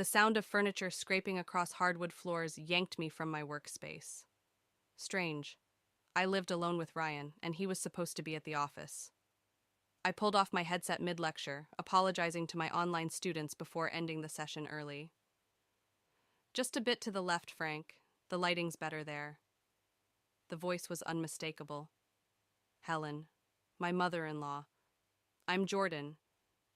The sound of furniture scraping across hardwood floors yanked me from my workspace. Strange. I lived alone with Ryan, and he was supposed to be at the office. I pulled off my headset mid-lecture, apologizing to my online students before ending the session early. Just a bit to the left, Frank. The lighting's better there. The voice was unmistakable. Helen, my mother-in-law. I'm Jordan,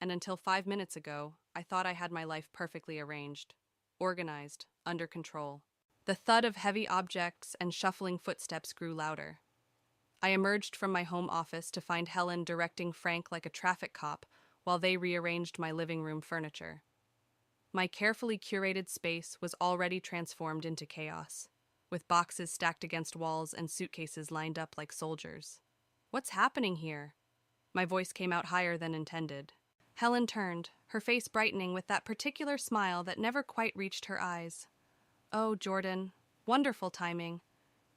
and until 5 minutes ago, I thought I had my life perfectly arranged, organized, under control. The thud of heavy objects and shuffling footsteps grew louder. I emerged from my home office to find Helen directing Frank like a traffic cop while they rearranged my living room furniture. My carefully curated space was already transformed into chaos, with boxes stacked against walls and suitcases lined up like soldiers. What's happening here? My voice came out higher than intended. Helen turned, her face brightening with that particular smile that never quite reached her eyes. Oh, Jordan, wonderful timing.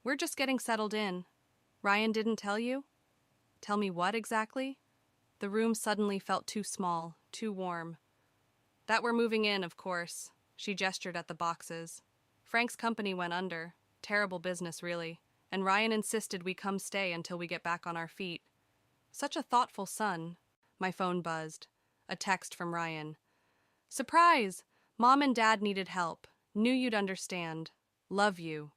We're just getting settled in. Ryan didn't tell you? Tell me what exactly? The room suddenly felt too small, too warm. That we're moving in, of course. She gestured at the boxes. Frank's company went under. Terrible business, really. And Ryan insisted we come stay until we get back on our feet. Such a thoughtful son. My phone buzzed. A text from Ryan. Surprise! Mom and Dad needed help. Knew you'd understand. Love you.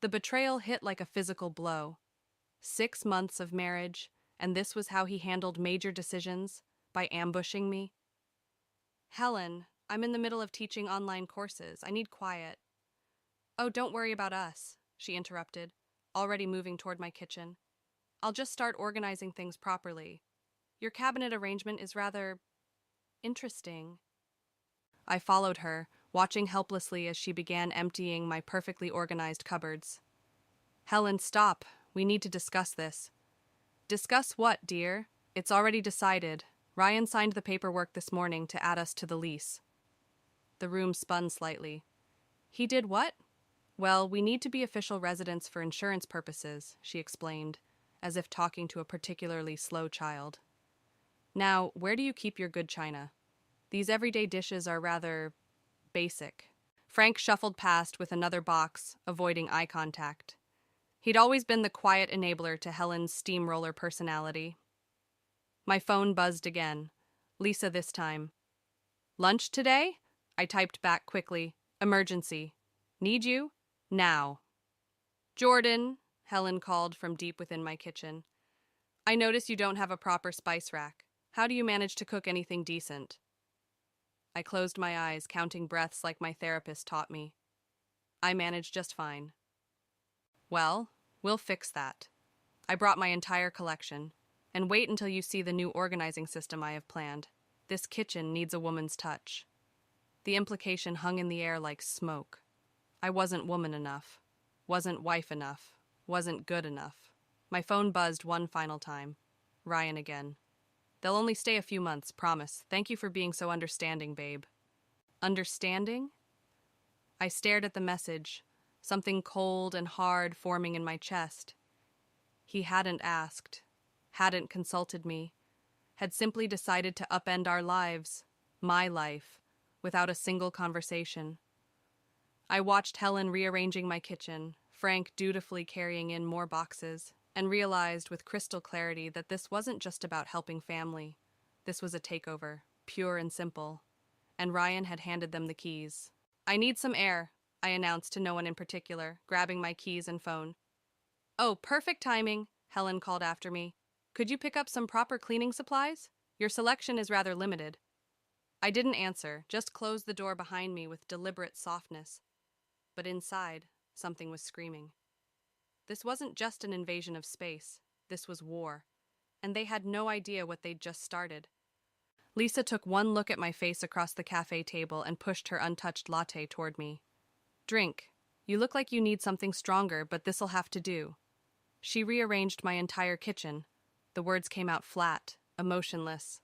The betrayal hit like a physical blow. 6 months of marriage, and this was how he handled major decisions, by ambushing me. Helen, I'm in the middle of teaching online courses. I need quiet. Oh, don't worry about us, she interrupted, already moving toward my kitchen. I'll just start organizing things properly. Your cabinet arrangement is rather interesting. I followed her, watching helplessly as she began emptying my perfectly organized cupboards. Helen, stop. We need to discuss this. Discuss what, dear? It's already decided. Ryan signed the paperwork this morning to add us to the lease. The room spun slightly. He did what? Well, we need to be official residents for insurance purposes, she explained, as if talking to a particularly slow child. Now, where do you keep your good china? These everyday dishes are rather basic. Frank shuffled past with another box, avoiding eye contact. He'd always been the quiet enabler to Helen's steamroller personality. My phone buzzed again. Lisa this time. Lunch today? I typed back quickly. Emergency. Need you? Now. Jordan, Helen called from deep within my kitchen. I notice you don't have a proper spice rack. How do you manage to cook anything decent? I closed my eyes, counting breaths like my therapist taught me. I manage just fine. Well, we'll fix that. I brought my entire collection. And wait until you see the new organizing system I have planned. This kitchen needs a woman's touch. The implication hung in the air like smoke. I wasn't woman enough. Wasn't wife enough. Wasn't good enough. My phone buzzed one final time. Ryan again. They'll only stay a few months, promise. Thank you for being so understanding, babe. Understanding? I stared at the message, something cold and hard forming in my chest. He hadn't asked, hadn't consulted me, had simply decided to upend our lives, my life, without a single conversation. I watched Helen rearranging my kitchen, Frank dutifully carrying in more boxes, and realized with crystal clarity that this wasn't just about helping family. This was a takeover, pure and simple. And Ryan had handed them the keys. I need some air, I announced to no one in particular, grabbing my keys and phone. Oh, perfect timing, Helen called after me. Could you pick up some proper cleaning supplies? Your selection is rather limited. I didn't answer, just closed the door behind me with deliberate softness. But inside, something was screaming. This wasn't just an invasion of space. This was war. And they had no idea what they'd just started. Lisa took one look at my face across the cafe table and pushed her untouched latte toward me. Drink. You look like you need something stronger, but this'll have to do. She rearranged my entire kitchen. The words came out flat, emotionless.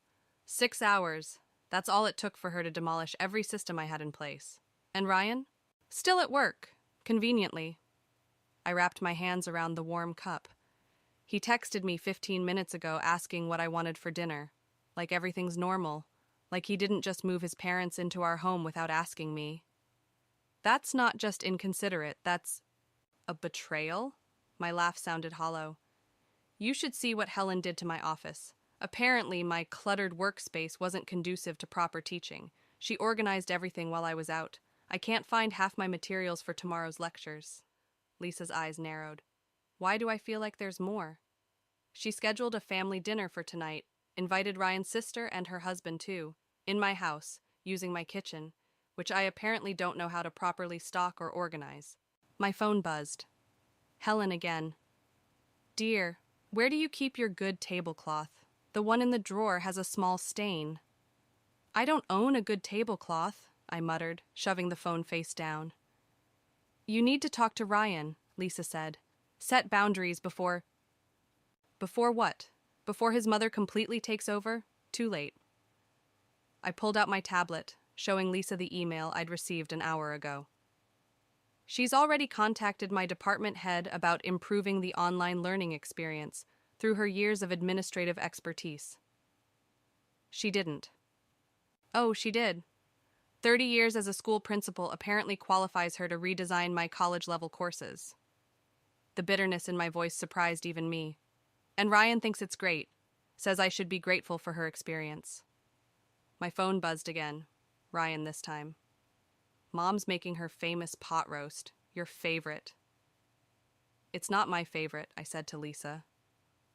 6 hours. That's all it took for her to demolish every system I had in place. And Ryan? Still at work. Conveniently. I wrapped my hands around the warm cup. He texted me 15 minutes ago asking what I wanted for dinner. Like everything's normal. like he didn't just move his parents into our home without asking me. That's not just inconsiderate, that's a betrayal? My laugh sounded hollow. You should see what Helen did to my office. Apparently, my cluttered workspace wasn't conducive to proper teaching. She organized everything while I was out. I can't find half my materials for tomorrow's lectures. Lisa's eyes narrowed. Why do I feel like there's more? She scheduled a family dinner for tonight, invited Ryan's sister and her husband too, in my house, using my kitchen, which I apparently don't know how to properly stock or organize. My phone buzzed. Helen again. Dear, where do you keep your good tablecloth? The one in the drawer has a small stain. I don't own a good tablecloth, I muttered, shoving the phone face down. You need to talk to Ryan, Lisa said. Set boundaries before... Before what? Before his mother completely takes over? Too late. I pulled out my tablet, showing Lisa the email I'd received an hour ago. She's already contacted my department head about improving the online learning experience through her years of administrative expertise. She didn't. Oh, she did. 30 years as a school principal apparently qualifies her to redesign my college-level courses. The bitterness in my voice surprised even me. And Ryan thinks it's great, says I should be grateful for her experience. My phone buzzed again. Ryan this time. Mom's making her famous pot roast, your favorite. It's not my favorite, I said to Lisa.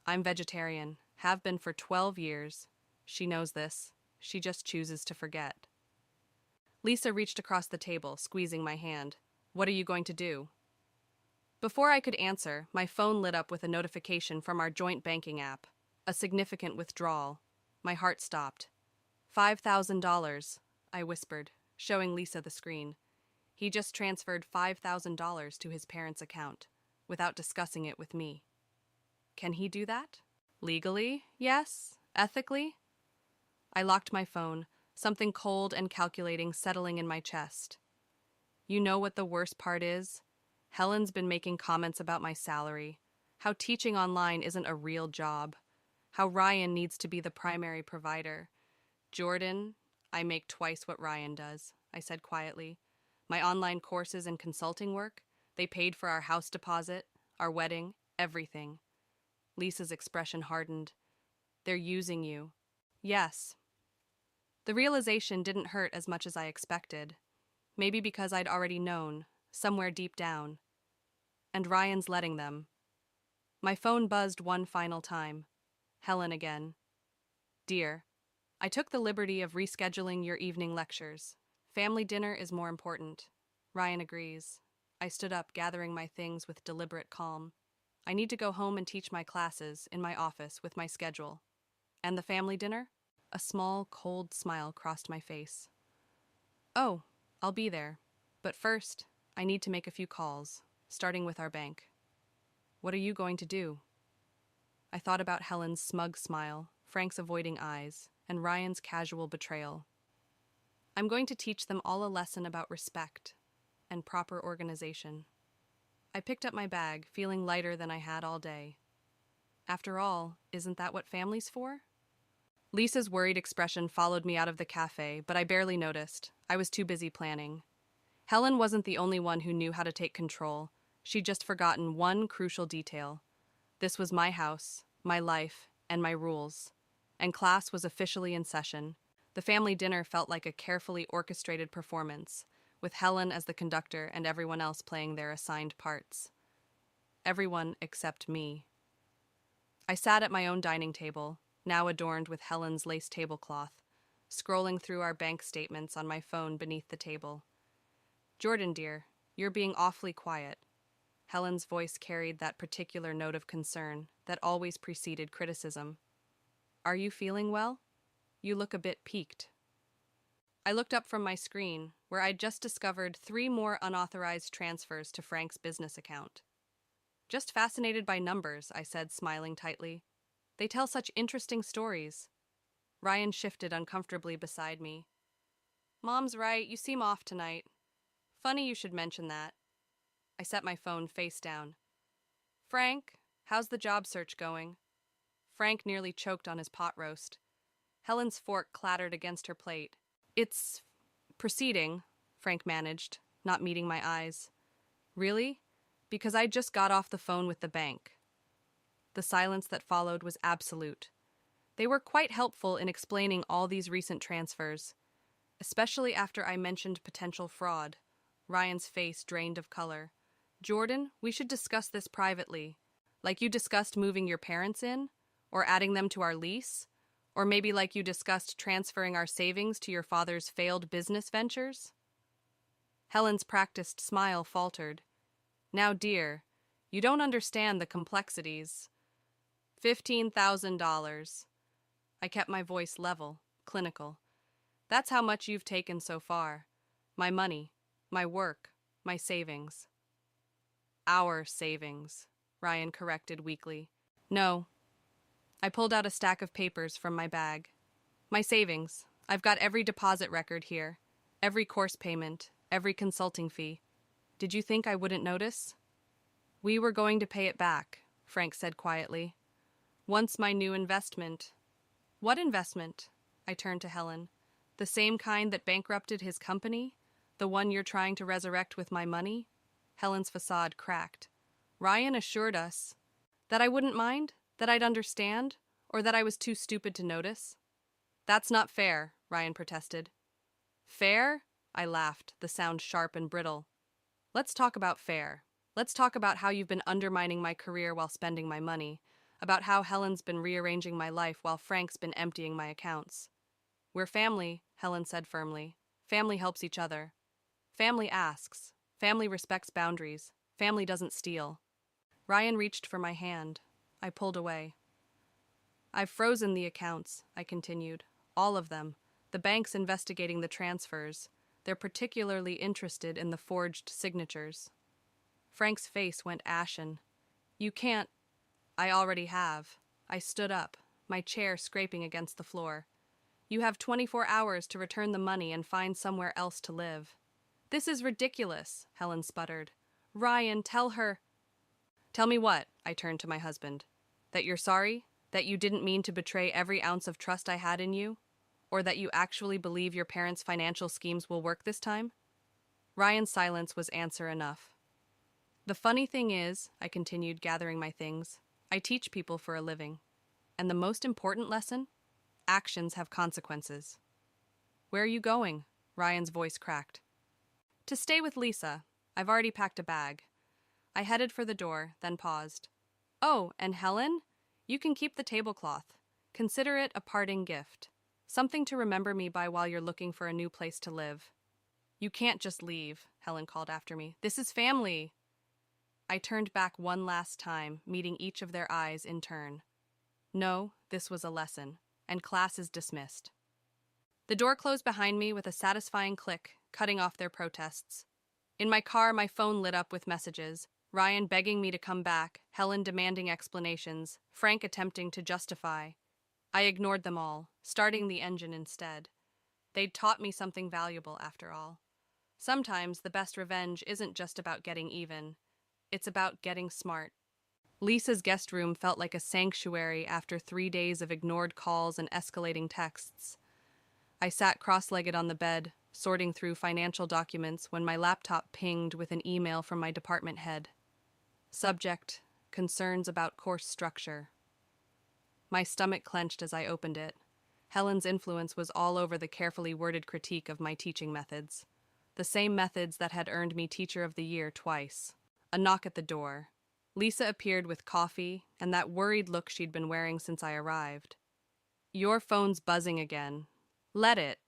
I'm vegetarian, have been for 12 years. She knows this. She just chooses to forget. Lisa reached across the table, squeezing my hand. What are you going to do? Before I could answer, my phone lit up with a notification from our joint banking app. A significant withdrawal. My heart stopped. $5,000, I whispered, showing Lisa the screen. He just transferred $5,000 to his parents' account, without discussing it with me. Can he do that? Legally, yes. Ethically? I locked my phone, something cold and calculating settling in my chest. You know what the worst part is? Helen's been making comments about my salary, how teaching online isn't a real job, how Ryan needs to be the primary provider. Jordan, I make twice what Ryan does, I said quietly. My online courses and consulting work, they paid for our house deposit, our wedding, everything. Lisa's expression hardened. They're using you. Yes. The realization didn't hurt as much as I expected. Maybe because I'd already known, somewhere deep down. And Ryan's letting them. My phone buzzed one final time. Helen again. Dear, I took the liberty of rescheduling your evening lectures. Family dinner is more important. Ryan agrees. I stood up, gathering my things with deliberate calm. I need to go home and teach my classes in my office with my schedule. And the family dinner? A small, cold smile crossed my face. Oh, I'll be there. But first, I need to make a few calls, starting with our bank. What are you going to do? I thought about Helen's smug smile, Frank's avoiding eyes, and Ryan's casual betrayal. I'm going to teach them all a lesson about respect and proper organization. I picked up my bag, feeling lighter than I had all day. After all, isn't that what family's for? Lisa's worried expression followed me out of the cafe, but I barely noticed. I was too busy planning. Helen wasn't the only one who knew how to take control. She'd just forgotten one crucial detail. This was my house, my life, and my rules. And class was officially in session. The family dinner felt like a carefully orchestrated performance, with Helen as the conductor and everyone else playing their assigned parts. Everyone except me. I sat at my own dining table, now adorned with Helen's lace tablecloth, scrolling through our bank statements on my phone beneath the table. Jordan, dear, you're being awfully quiet. Helen's voice carried that particular note of concern that always preceded criticism. Are you feeling well? You look a bit peaked. I looked up from my screen, where I'd just discovered 3 more unauthorized transfers to Frank's business account. Just fascinated by numbers, I said, smiling tightly. They tell such interesting stories. Ryan shifted uncomfortably beside me. Mom's right, you seem off tonight. Funny you should mention that. I set my phone face down. Frank, how's the job search going? Frank nearly choked on his pot roast. Helen's fork clattered against her plate. It's proceeding, Frank managed, not meeting my eyes. Really? Because I just got off the phone with the bank. The silence that followed was absolute. They were quite helpful in explaining all these recent transfers, especially after I mentioned potential fraud. Ryan's face drained of color. Jordan, we should discuss this privately. Like you discussed moving your parents in? Or adding them to our lease? Or maybe like you discussed transferring our savings to your father's failed business ventures? Helen's practiced smile faltered. Now, dear, you don't understand the complexities. $15,000. I kept my voice level, clinical. That's how much you've taken so far. My money, my work, my savings. Our savings, Ryan corrected weakly. No. I pulled out a stack of papers from my bag. My savings. I've got every deposit record here. Every course payment, every consulting fee. Did you think I wouldn't notice? We were going to pay it back, Frank said quietly. Once my new investment. What investment? I turned to Helen. The same kind that bankrupted his company? The one you're trying to resurrect with my money? Helen's facade cracked. Ryan assured us that I wouldn't mind, that I'd understand, or that I was too stupid to notice. That's not fair, Ryan protested. Fair? I laughed, the sound sharp and brittle. Let's talk about fair. Let's talk about how you've been undermining my career while spending my money, about how Helen's been rearranging my life while Frank's been emptying my accounts. We're family, Helen said firmly. Family helps each other. Family asks. Family respects boundaries. Family doesn't steal. Ryan reached for my hand. I pulled away. I've frozen the accounts, I continued. All of them. The bank's investigating the transfers. They're particularly interested in the forged signatures. Frank's face went ashen. You can't. I already have. I stood up, my chair scraping against the floor. You have 24 hours to return the money and find somewhere else to live. This is ridiculous, Helen sputtered. Ryan, tell her. Tell me what? I turned to my husband. That you're sorry? That you didn't mean to betray every ounce of trust I had in you? Or that you actually believe your parents' financial schemes will work this time? Ryan's silence was answer enough. The funny thing is, I continued, gathering my things, I teach people for a living. And the most important lesson? Actions have consequences. Where are you going? Ryan's voice cracked. To stay with Lisa. I've already packed a bag. I headed for the door, then paused. Oh, and Helen? You can keep the tablecloth. Consider it a parting gift. Something to remember me by while you're looking for a new place to live. You can't just leave, Helen called after me. This is family. I turned back one last time, meeting each of their eyes in turn. No, this was a lesson, and class is dismissed. The door closed behind me with a satisfying click, cutting off their protests. In my car, my phone lit up with messages. Ryan begging me to come back, Helen demanding explanations, Frank attempting to justify. I ignored them all, starting the engine instead. They'd taught me something valuable, after all. Sometimes the best revenge isn't just about getting even. It's about getting smart. Lisa's guest room felt like a sanctuary after 3 days of ignored calls and escalating texts. I sat cross-legged on the bed, sorting through financial documents when my laptop pinged with an email from my department head. Subject: concerns about course structure. My stomach clenched as I opened it. Helen's influence was all over the carefully worded critique of my teaching methods. The same methods that had earned me Teacher of the Year twice. A knock at the door. Lisa appeared with coffee and that worried look she'd been wearing since I arrived. Your phone's buzzing again. Let it.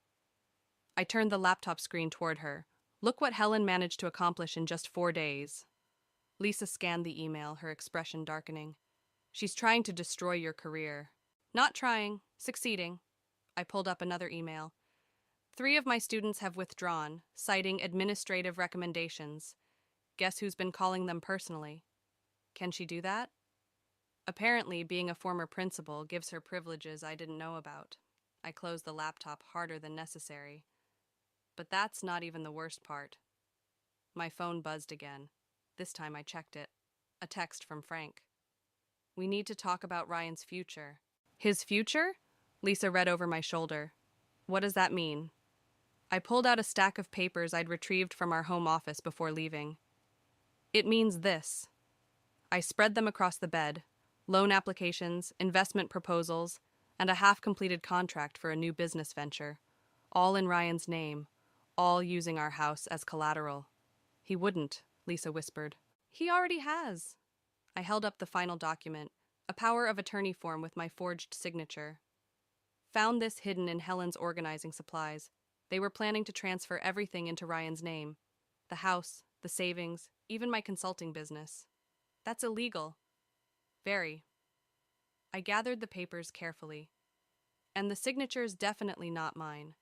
I turned the laptop screen toward her. Look what Helen managed to accomplish in just 4 days. Lisa scanned the email, her expression darkening. She's trying to destroy your career. Not trying, succeeding. I pulled up another email. 3 of my students have withdrawn, citing administrative recommendations. Guess who's been calling them personally? Can she do that? Apparently, being a former principal gives her privileges I didn't know about. I closed the laptop harder than necessary. But that's not even the worst part. My phone buzzed again. This time I checked it. A text from Frank. We need to talk about Ryan's future. His future? Lisa read over my shoulder. What does that mean? I pulled out a stack of papers I'd retrieved from our home office before leaving. It means this. I spread them across the bed. Loan applications, investment proposals, and a half-completed contract for a new business venture. All in Ryan's name, all using our house as collateral. He wouldn't, Lisa whispered. He already has. I held up the final document, a power of attorney form with my forged signature. Found this hidden in Helen's organizing supplies. They were planning to transfer everything into Ryan's name. The house, the savings, even my consulting business. That's illegal. Very. I gathered the papers carefully. And the signature's definitely not mine.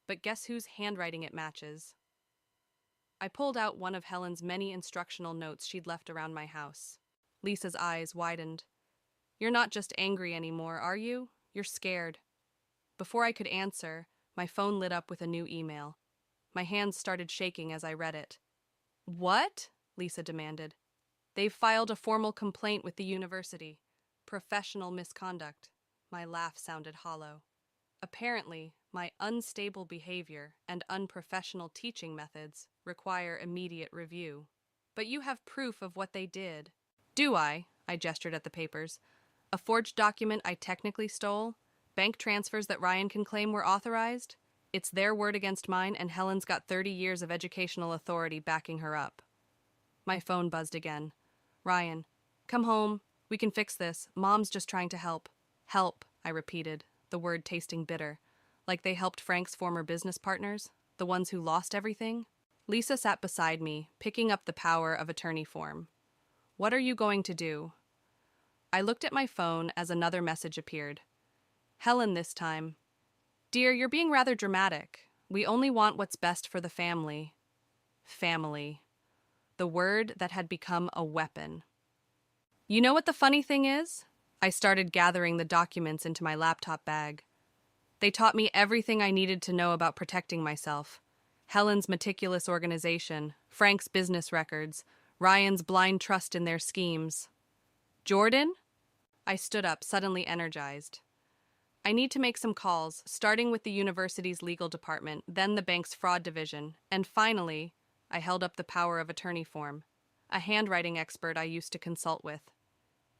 But guess whose handwriting it matches? I pulled out one of Helen's many instructional notes she'd left around my house. Lisa's eyes widened. You're not just angry anymore, are you? You're scared. Before I could answer, my phone lit up with a new email. My hands started shaking as I read it. What? Lisa demanded. They've filed a formal complaint with the university. Professional misconduct. My laugh sounded hollow. Apparently, my unstable behavior and unprofessional teaching methods require immediate review. But you have proof of what they did. Do I? I gestured at the papers. A forged document I technically stole? Bank transfers that Ryan can claim were authorized? It's their word against mine, and Helen's got 30 years of educational authority backing her up. My phone buzzed again. Ryan, come home. We can fix this. Mom's just trying to help. Help, I repeated, the word tasting bitter. Like they helped Frank's former business partners, the ones who lost everything. Lisa sat beside me, picking up the power of attorney form. What are you going to do? I looked at my phone as another message appeared. Helen this time. Dear, you're being rather dramatic. We only want what's best for the family. Family. The word that had become a weapon. You know what the funny thing is? I started gathering the documents into my laptop bag. They taught me everything I needed to know about protecting myself. Helen's meticulous organization, Frank's business records, Ryan's blind trust in their schemes. Jordan? I stood up, suddenly energized. I need to make some calls, starting with the university's legal department, then the bank's fraud division, and finally, I held up the power of attorney form, a handwriting expert I used to consult with.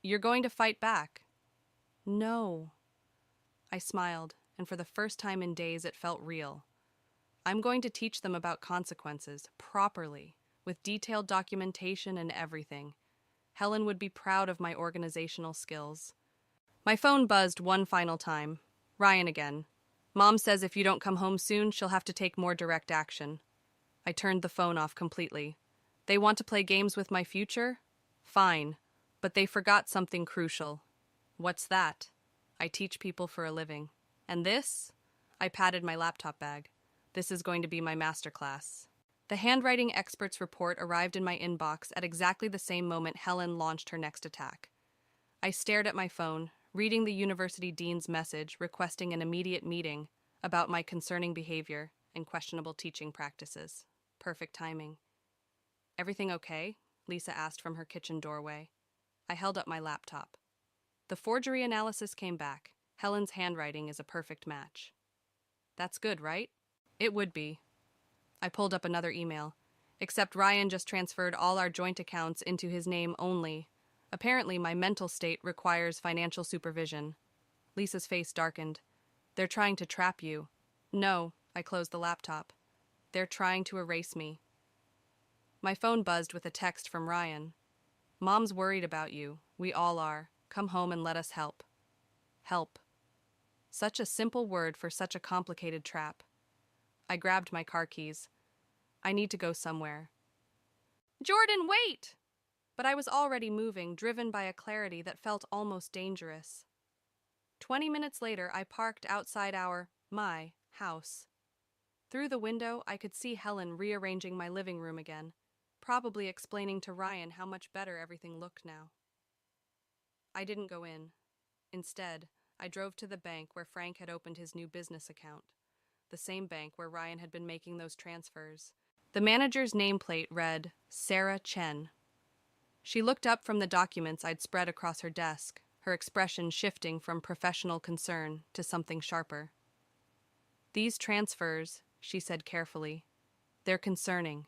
You're going to fight back? No. I smiled, and for the first time in days it felt real. I'm going to teach them about consequences, properly, with detailed documentation and everything. Helen would be proud of my organizational skills. My phone buzzed one final time. Ryan again. Mom says if you don't come home soon, she'll have to take more direct action. I turned the phone off completely. They want to play games with my future? Fine, but they forgot something crucial. What's that? I teach people for a living. And this? I patted my laptop bag. This is going to be my masterclass. The handwriting expert's report arrived in my inbox at exactly the same moment Helen launched her next attack. I stared at my phone, reading the university dean's message requesting an immediate meeting about my concerning behavior and questionable teaching practices. Perfect timing. Everything okay? Lisa asked from her kitchen doorway. I held up my laptop. The forgery analysis came back. Helen's handwriting is a perfect match. That's good, right? It would be. I pulled up another email. Except Ryan just transferred all our joint accounts into his name only. Apparently, my mental state requires financial supervision. Lisa's face darkened. They're trying to trap you. No, I closed the laptop. They're trying to erase me. My phone buzzed with a text from Ryan. Mom's worried about you. We all are. Come home and let us help. Help. Such a simple word for such a complicated trap. I grabbed my car keys. I need to go somewhere. Jordan, wait! But I was already moving, driven by a clarity that felt almost dangerous. 20 minutes later, I parked outside my house. Through the window, I could see Helen rearranging my living room again, probably explaining to Ryan how much better everything looked now. I didn't go in. Instead, I drove to the bank where Frank had opened his new business account, the same bank where Ryan had been making those transfers. The manager's nameplate read, Sarah Chen. She looked up from the documents I'd spread across her desk, her expression shifting from professional concern to something sharper. "These transfers," she said carefully, "they're concerning.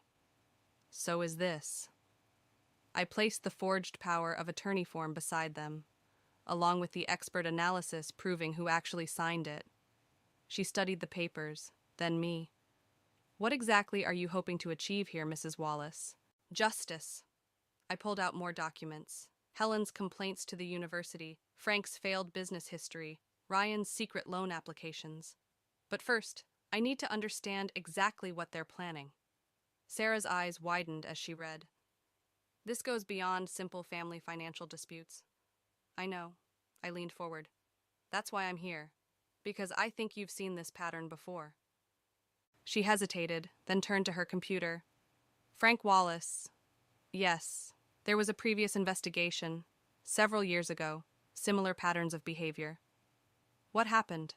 So is this." I placed the forged power of attorney form beside them, along with the expert analysis proving who actually signed it. She studied the papers, then me. "What exactly are you hoping to achieve here, Mrs. Wallace?" "Justice." I pulled out more documents. Helen's complaints to the university, Frank's failed business history, Ryan's secret loan applications. But first, I need to understand exactly what they're planning. Sarah's eyes widened as she read. "This goes beyond simple family financial disputes." "I know." I leaned forward. "That's why I'm here. Because I think you've seen this pattern before." She hesitated, then turned to her computer. "Frank Wallace. Yes, there was a previous investigation, several years ago, similar patterns of behavior." "What happened?"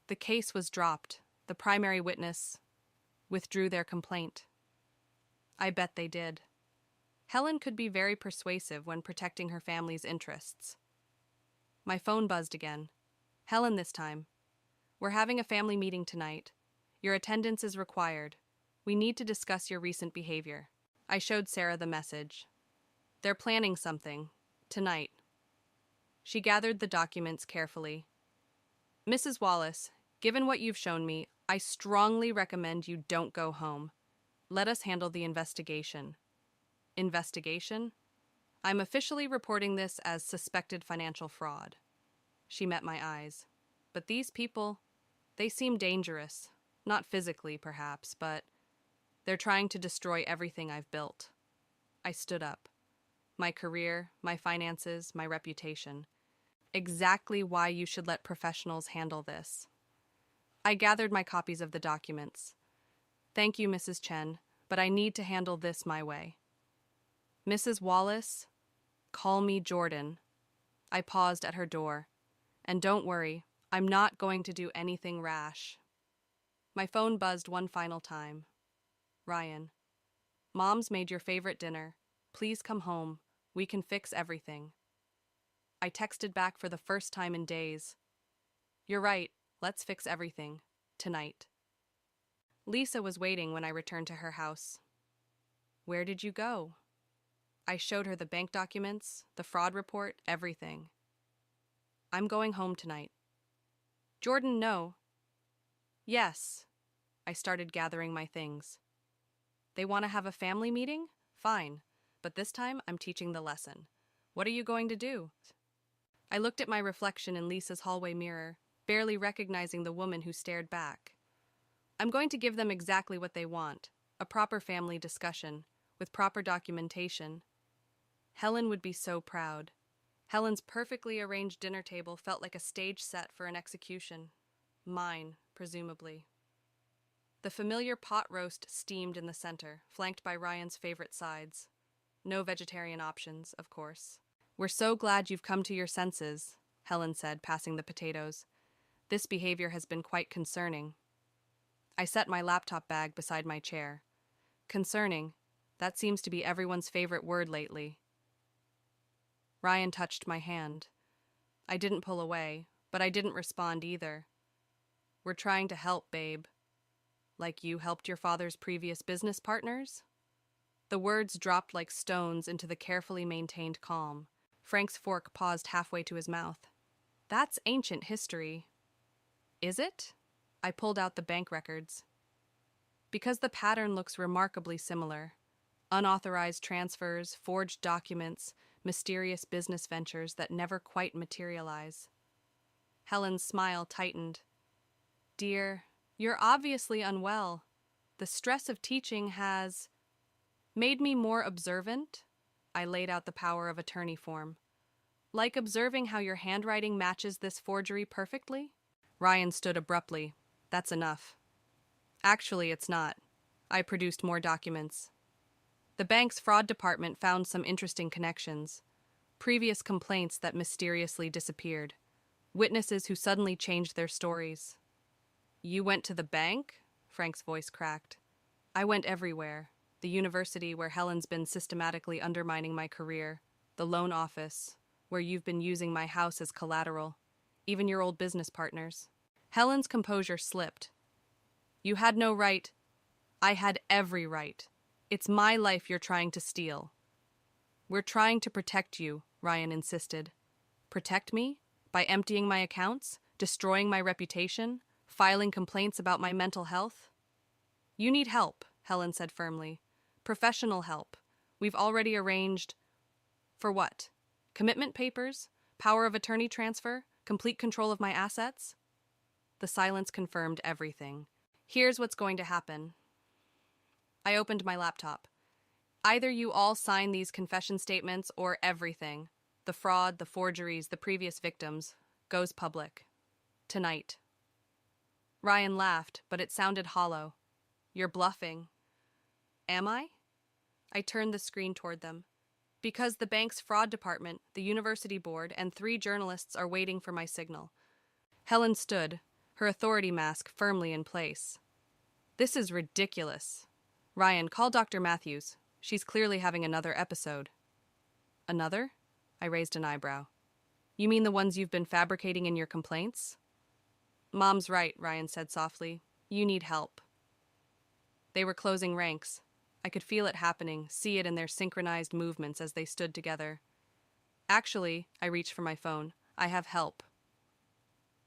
"The case was dropped. The primary witness withdrew their complaint." I bet they did. Helen could be very persuasive when protecting her family's interests. My phone buzzed again. "Helen this time. We're having a family meeting tonight. Your attendance is required. We need to discuss your recent behavior." I showed Sarah the message. "They're planning something. Tonight." She gathered the documents carefully. "Mrs. Wallace, given what you've shown me, I strongly recommend you don't go home. Let us handle the investigation." "Investigation?" "I'm officially reporting this as suspected financial fraud." She met my eyes. "But these people, they seem dangerous. Not physically, perhaps, but they're trying to destroy everything I've built." I stood up. "My career, my finances, my reputation. Exactly why you should let professionals handle this." I gathered my copies of the documents. "Thank you, Mrs. Chen, but I need to handle this my way." "Mrs. Wallace, call me Jordan." I paused at her door. "And don't worry, I'm not going to do anything rash." My phone buzzed one final time. "Ryan, Mom's made your favorite dinner. Please come home. We can fix everything." I texted back for the first time in days. "You're right. Let's fix everything. Tonight." Lisa was waiting when I returned to her house. "Where did you go?" I showed her the bank documents, the fraud report, everything. "I'm going home tonight." "Jordan, no." "Yes." I started gathering my things. "They want to have a family meeting? Fine. But this time I'm teaching the lesson. What are you going to do?" I looked at my reflection in Lisa's hallway mirror, barely recognizing the woman who stared back. "I'm going to give them exactly what they want, a proper family discussion, with proper documentation." Helen would be so proud. Helen's perfectly arranged dinner table felt like a stage set for an execution. Mine, presumably. The familiar pot roast steamed in the center, flanked by Ryan's favorite sides. No vegetarian options, of course. "We're so glad you've come to your senses," Helen said, passing the potatoes. "This behavior has been quite concerning." I set my laptop bag beside my chair. "Concerning, that seems to be everyone's favorite word lately." Ryan touched my hand. I didn't pull away, but I didn't respond either. "We're trying to help, babe." "Like you helped your father's previous business partners?" The words dropped like stones into the carefully maintained calm. Frank's fork paused halfway to his mouth. "That's ancient history." "Is it?" I pulled out the bank records. "Because the pattern looks remarkably similar. Unauthorized transfers, forged documents, mysterious business ventures that never quite materialize." Helen's smile tightened. "Dear, you're obviously unwell. The stress of teaching has made me more observant." I laid out the power of attorney form. "Like observing how your handwriting matches this forgery perfectly?" Ryan stood abruptly. "That's enough." "Actually, it's not." I produced more documents. The bank's fraud department found some interesting connections. Previous complaints that mysteriously disappeared. Witnesses who suddenly changed their stories. "You went to the bank?" Frank's voice cracked. "I went everywhere. The university where Helen's been systematically undermining my career. The loan office. where you've been using my house as collateral, even your old business partners. Helen's composure slipped. You had no right. I had every right. It's my life you're trying to steal. We're trying to protect you, Ryan insisted. Protect me? By emptying my accounts? Destroying my reputation? Filing complaints about my mental health? You need help, Helen said firmly. Professional help. We've already arranged... For what? Commitment papers? Power of attorney transfer? Complete control of my assets? The silence confirmed everything. Here's what's going to happen. I opened my laptop. Either you all sign these confession statements or everything, the fraud, the forgeries, the previous victims, goes public. Tonight. Ryan laughed, but it sounded hollow. You're bluffing. Am I? I turned the screen toward them. Because the bank's fraud department, the university board, and 3 journalists are waiting for my signal. Helen stood, her authority mask firmly in place. This is ridiculous. Ryan, call Dr. Matthews. She's clearly having another episode. Another? I raised an eyebrow. You mean the ones you've been fabricating in your complaints? Mom's right, Ryan said softly. You need help. They were closing ranks. I could feel it happening, see it in their synchronized movements as they stood together. Actually, I reached for my phone. I have help.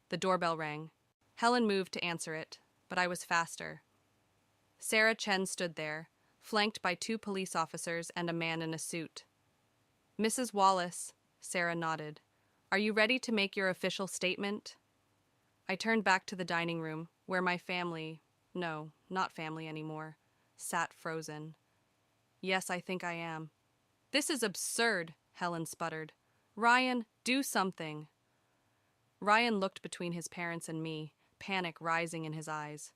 The doorbell rang. Helen moved to answer it, but I was faster. Sarah Chen stood there, flanked by 2 police officers and a man in a suit. Mrs. Wallace, Sarah nodded. Are you ready to make your official statement? I turned back to the dining room, where my family, no, not family anymore, sat frozen. Yes, I think I am. This is absurd, Helen sputtered. Ryan, do something. Ryan looked between his parents and me, panic rising in his eyes.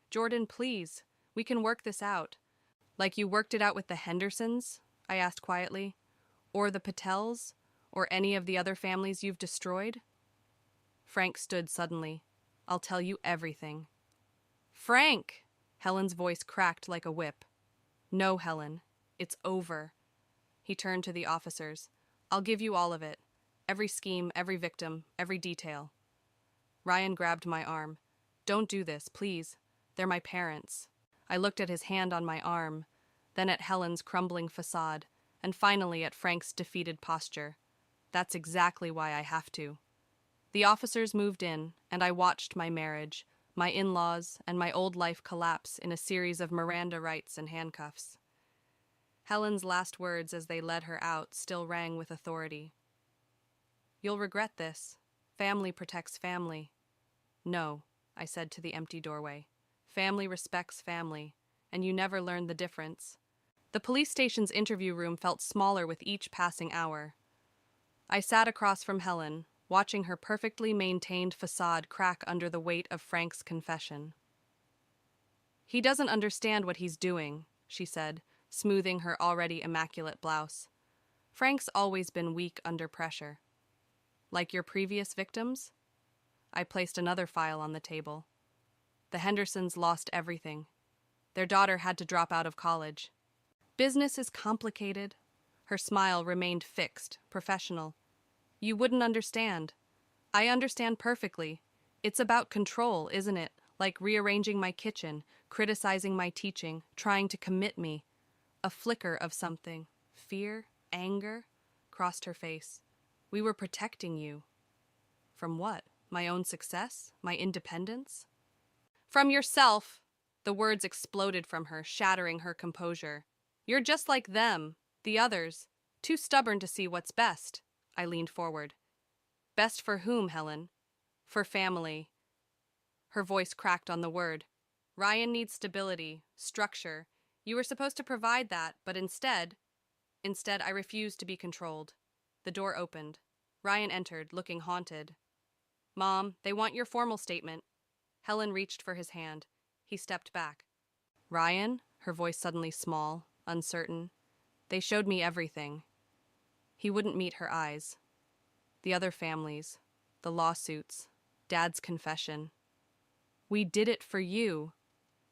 Jordan, please, we can work this out. Like you worked it out with the Hendersons? I asked quietly. Or the Patels? Or any of the other families you've destroyed? Frank stood suddenly. I'll tell you everything. Frank! Helen's voice cracked like a whip. No, Helen. It's over. He turned to the officers. I'll give you all of it. Every scheme, every victim, every detail. Ryan grabbed my arm. Don't do this, please. They're my parents. I looked at his hand on my arm, then at Helen's crumbling facade, and finally at Frank's defeated posture. That's exactly why I have to. The officers moved in, and I watched my marriage, my in-laws, and my old life collapse in a series of Miranda rights and handcuffs. Helen's last words as they led her out still rang with authority. You'll regret this. Family protects family. No, I said to the empty doorway. Family respects family, and you never learn the difference. The police station's interview room felt smaller with each passing hour. I sat across from Helen, watching her perfectly maintained facade crack under the weight of Frank's confession. He doesn't understand what he's doing, she said, smoothing her already immaculate blouse. Frank's always been weak under pressure. Like your previous victims? I placed another file on the table. The Hendersons lost everything. Their daughter had to drop out of college. Business is complicated. Her smile remained fixed, professional. You wouldn't understand. I understand perfectly. It's about control, isn't it? Like rearranging my kitchen, criticizing my teaching, trying to commit me. A flicker of something, fear, anger, crossed her face. We were protecting you. From what? My own success? My independence? From yourself! The words exploded from her, shattering her composure. You're just like them, the others, too stubborn to see what's best. I leaned forward. Best for whom, Helen? For family. Her voice cracked on the word. Ryan needs stability, structure. You were supposed to provide that, but instead, I refused to be controlled. The door opened. Ryan entered, looking haunted. Mom, they want your formal statement. Helen reached for his hand. He stepped back. Ryan? Her voice suddenly small, uncertain. They showed me everything. He wouldn't meet her eyes. The other families, the lawsuits, Dad's confession. We did it for you.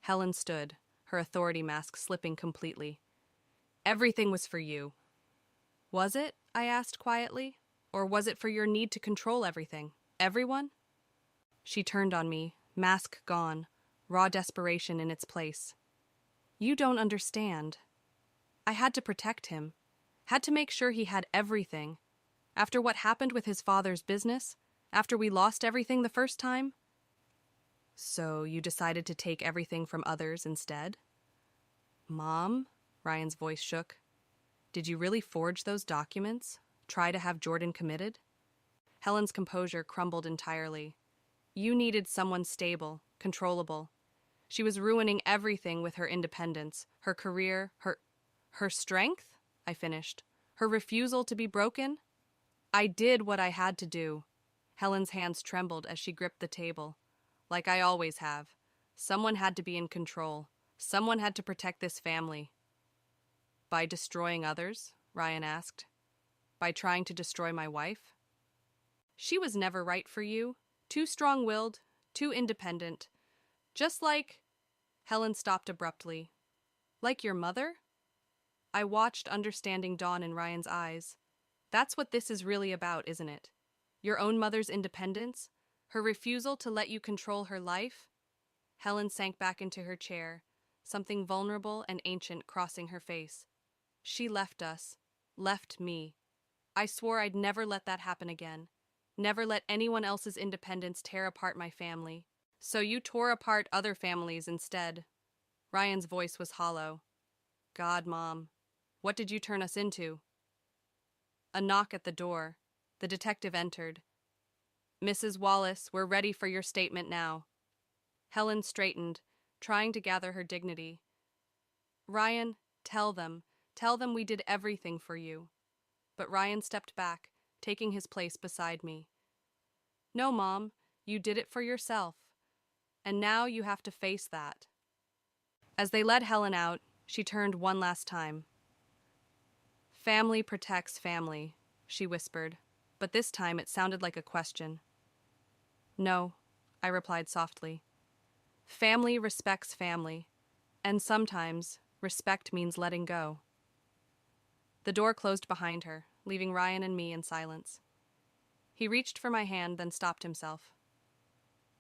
Helen stood, her authority mask slipping completely. Everything was for you. Was it? I asked quietly. Or was it for your need to control everything? Everyone? She turned on me, mask gone, raw desperation in its place. You don't understand. I had to protect him. Had to make sure he had everything. After what happened with his father's business? After we lost everything the first time? So you decided to take everything from others instead? Mom? Ryan's voice shook. Did you really forge those documents? Try to have Jordan committed? Helen's composure crumbled entirely. You needed someone stable, controllable. She was ruining everything with her independence, her career, her strength? I finished. Her refusal to be broken? I did what I had to do. Helen's hands trembled as she gripped the table. Like I always have. Someone had to be in control. Someone had to protect this family. By destroying others? Ryan asked. By trying to destroy my wife? She was never right for you. Too strong-willed, too independent. Just like... Helen stopped abruptly. Like your mother? I watched understanding dawn in Ryan's eyes. That's what this is really about, isn't it? Your own mother's independence? Her refusal to let you control her life? Helen sank back into her chair, something vulnerable and ancient crossing her face. She left us. Left me. I swore I'd never let that happen again. Never let anyone else's independence tear apart my family. So you tore apart other families instead. Ryan's voice was hollow. God, Mom. What did you turn us into? A knock at the door. The detective entered. Mrs. Wallace, we're ready for your statement now. Helen straightened, trying to gather her dignity. Ryan, tell them we did everything for you. But Ryan stepped back, taking his place beside me. No, Mom, you did it for yourself. And now you have to face that. As they led Helen out, she turned one last time. Family protects family, she whispered, but this time it sounded like a question. No, I replied softly. Family respects family, and sometimes respect means letting go. The door closed behind her, leaving Ryan and me in silence. He reached for my hand, then stopped himself.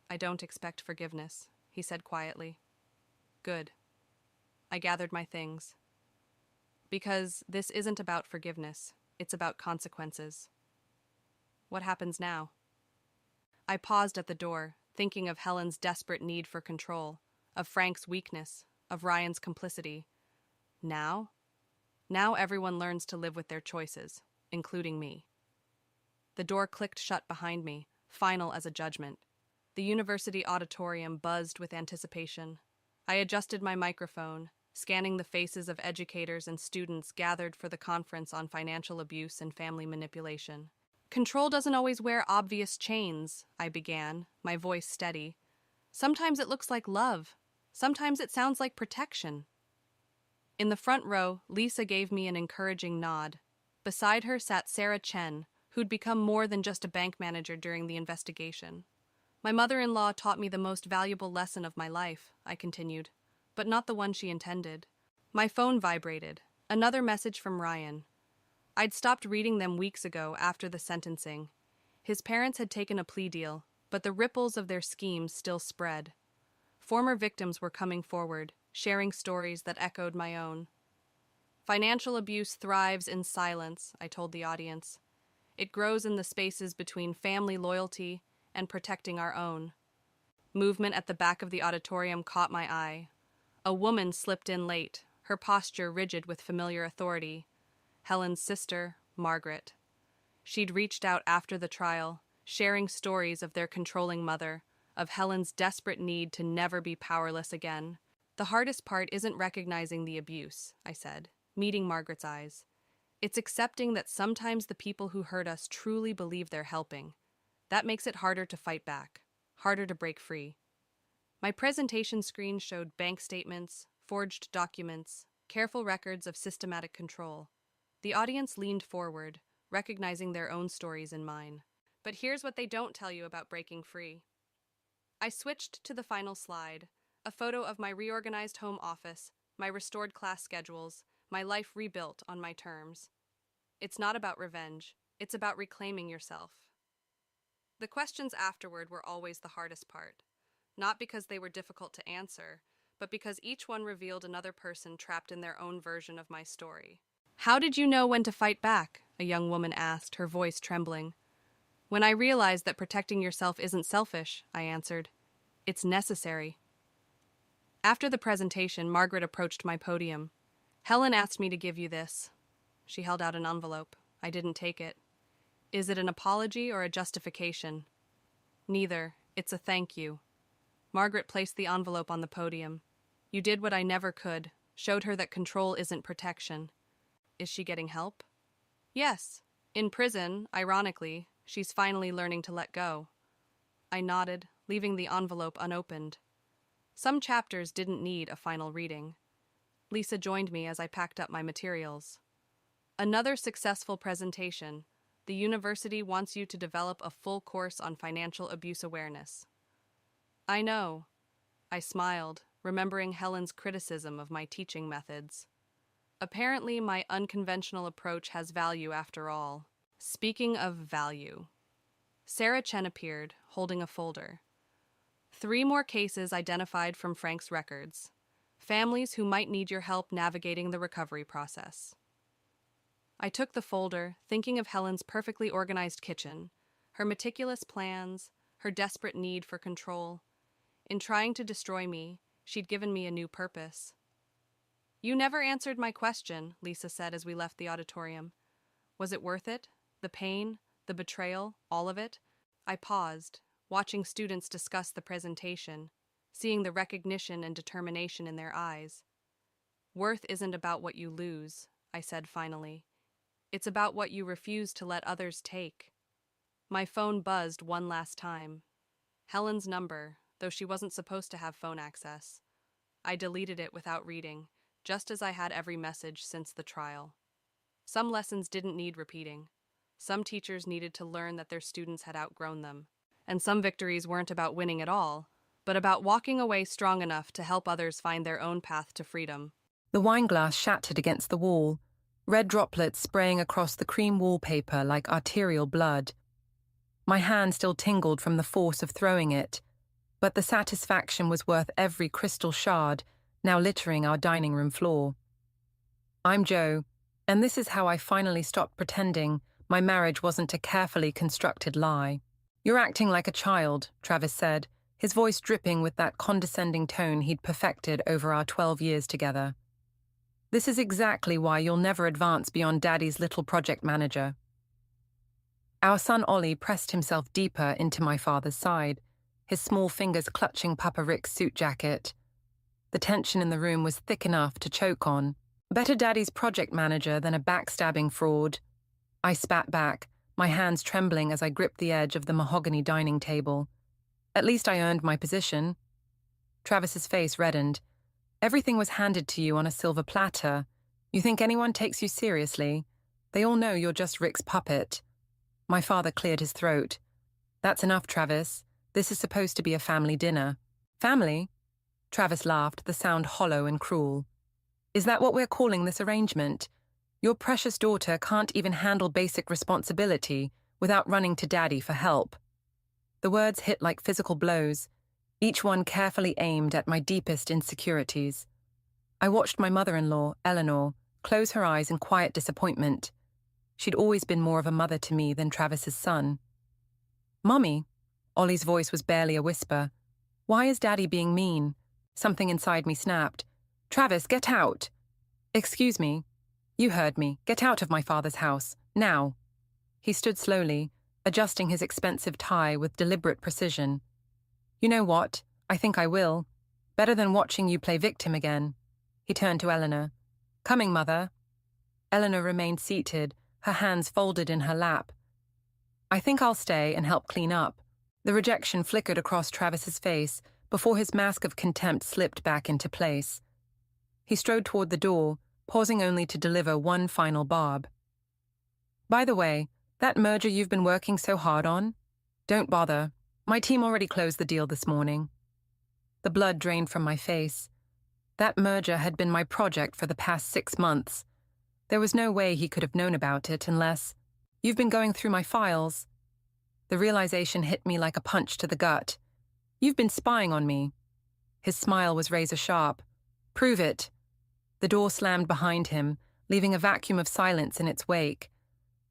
I don't expect forgiveness, he said quietly. Good. I gathered my things. Because this isn't about forgiveness, it's about consequences. What happens now? I paused at the door, thinking of Helen's desperate need for control, of Frank's weakness, of Ryan's complicity. Now? Now everyone learns to live with their choices, including me. The door clicked shut behind me, final as a judgment. The university auditorium buzzed with anticipation. I adjusted my microphone, scanning the faces of educators and students gathered for the conference on financial abuse and family manipulation. Control doesn't always wear obvious chains, I began, my voice steady. Sometimes it looks like love. Sometimes it sounds like protection. In the front row, Lisa gave me an encouraging nod. Beside her sat Sarah Chen, who'd become more than just a bank manager during the investigation. My mother-in-law taught me the most valuable lesson of my life, I continued, but not the one she intended. My phone vibrated. Another message from Ryan. I'd stopped reading them weeks ago after the sentencing. His parents had taken a plea deal, but the ripples of their schemes still spread. Former victims were coming forward, sharing stories that echoed my own. Financial abuse thrives in silence, I told the audience. It grows in the spaces between family loyalty and protecting our own. Movement at the back of the auditorium caught my eye. A woman slipped in late, her posture rigid with familiar authority. Helen's sister, Margaret. She'd reached out after the trial, sharing stories of their controlling mother, of Helen's desperate need to never be powerless again. The hardest part isn't recognizing the abuse, I said, meeting Margaret's eyes. It's accepting that sometimes the people who hurt us truly believe they're helping. That makes it harder to fight back, harder to break free. My presentation screen showed bank statements, forged documents, careful records of systematic control. The audience leaned forward, recognizing their own stories in mine. But here's what they don't tell you about breaking free. I switched to the final slide, a photo of my reorganized home office, my restored class schedules, my life rebuilt on my terms. It's not about revenge. It's about reclaiming yourself. The questions afterward were always the hardest part, not because they were difficult to answer, but because each one revealed another person trapped in their own version of my story. How did you know when to fight back? A young woman asked, her voice trembling. When I realized that protecting yourself isn't selfish, I answered. It's necessary. After the presentation, Margaret approached my podium. Helen asked me to give you this. She held out an envelope. I didn't take it. Is it an apology or a justification? Neither. It's a thank you. Margaret placed the envelope on the podium. You did what I never could, showed her that control isn't protection. Is she getting help? Yes. In prison, ironically, she's finally learning to let go. I nodded, leaving the envelope unopened. Some chapters didn't need a final reading. Lisa joined me as I packed up my materials. Another successful presentation. The university wants you to develop a full course on financial abuse awareness. I know. I smiled, remembering Helen's criticism of my teaching methods. Apparently, my unconventional approach has value after all. Speaking of value. Sarah Chen appeared, holding a folder. 3 more cases identified from Frank's records. Families who might need your help navigating the recovery process. I took the folder, thinking of Helen's perfectly organized kitchen, her meticulous plans, her desperate need for control. In trying to destroy me, she'd given me a new purpose. You never answered my question, Lisa said as we left the auditorium. Was it worth it? The pain, the betrayal, all of it? I paused, watching students discuss the presentation, seeing the recognition and determination in their eyes. Worth isn't about what you lose, I said finally. It's about what you refuse to let others take. My phone buzzed one last time. Helen's number, though she wasn't supposed to have phone access. I deleted it without reading, just as I had every message since the trial. Some lessons didn't need repeating. Some teachers needed to learn that their students had outgrown them. And some victories weren't about winning at all, but about walking away strong enough to help others find their own path to freedom. The wine glass shattered against the wall, red droplets spraying across the cream wallpaper like arterial blood. My hand still tingled from the force of throwing it, but the satisfaction was worth every crystal shard now littering our dining room floor. I'm Joe, and this is how I finally stopped pretending my marriage wasn't a carefully constructed lie. You're acting like a child, Travis said, his voice dripping with that condescending tone he'd perfected over our 12 years together. This is exactly why you'll never advance beyond Daddy's little project manager. Our son Ollie pressed himself deeper into my father's side, his small fingers clutching Papa Rick's suit jacket. The tension in the room was thick enough to choke on. Better Daddy's project manager than a backstabbing fraud. I spat back, my hands trembling as I gripped the edge of the mahogany dining table. At least I earned my position. Travis's face reddened. Everything was handed to you on a silver platter. You think anyone takes you seriously? They all know you're just Rick's puppet. My father cleared his throat. That's enough, Travis. This is supposed to be a family dinner. Family? Travis laughed, the sound hollow and cruel. Is that what we're calling this arrangement? Your precious daughter can't even handle basic responsibility without running to Daddy for help. The words hit like physical blows, each one carefully aimed at my deepest insecurities. I watched my mother-in-law, Eleanor, close her eyes in quiet disappointment. She'd always been more of a mother to me than Travis's son. Mummy, Ollie's voice was barely a whisper. Why is Daddy being mean? Something inside me snapped. Travis, get out! Excuse me. You heard me. Get out of my father's house. Now. He stood slowly, adjusting his expensive tie with deliberate precision. You know what? I think I will. Better than watching you play victim again. He turned to Eleanor. Coming, Mother. Eleanor remained seated, her hands folded in her lap. I think I'll stay and help clean up. The rejection flickered across Travis's face before his mask of contempt slipped back into place. He strode toward the door, pausing only to deliver one final barb. By the way, that merger you've been working so hard on? Don't bother. My team already closed the deal this morning. The blood drained from my face. That merger had been my project for the past 6 months. There was no way he could have known about it unless... You've been going through my files. The realization hit me like a punch to the gut. You've been spying on me. His smile was razor sharp. Prove it. The door slammed behind him, leaving a vacuum of silence in its wake.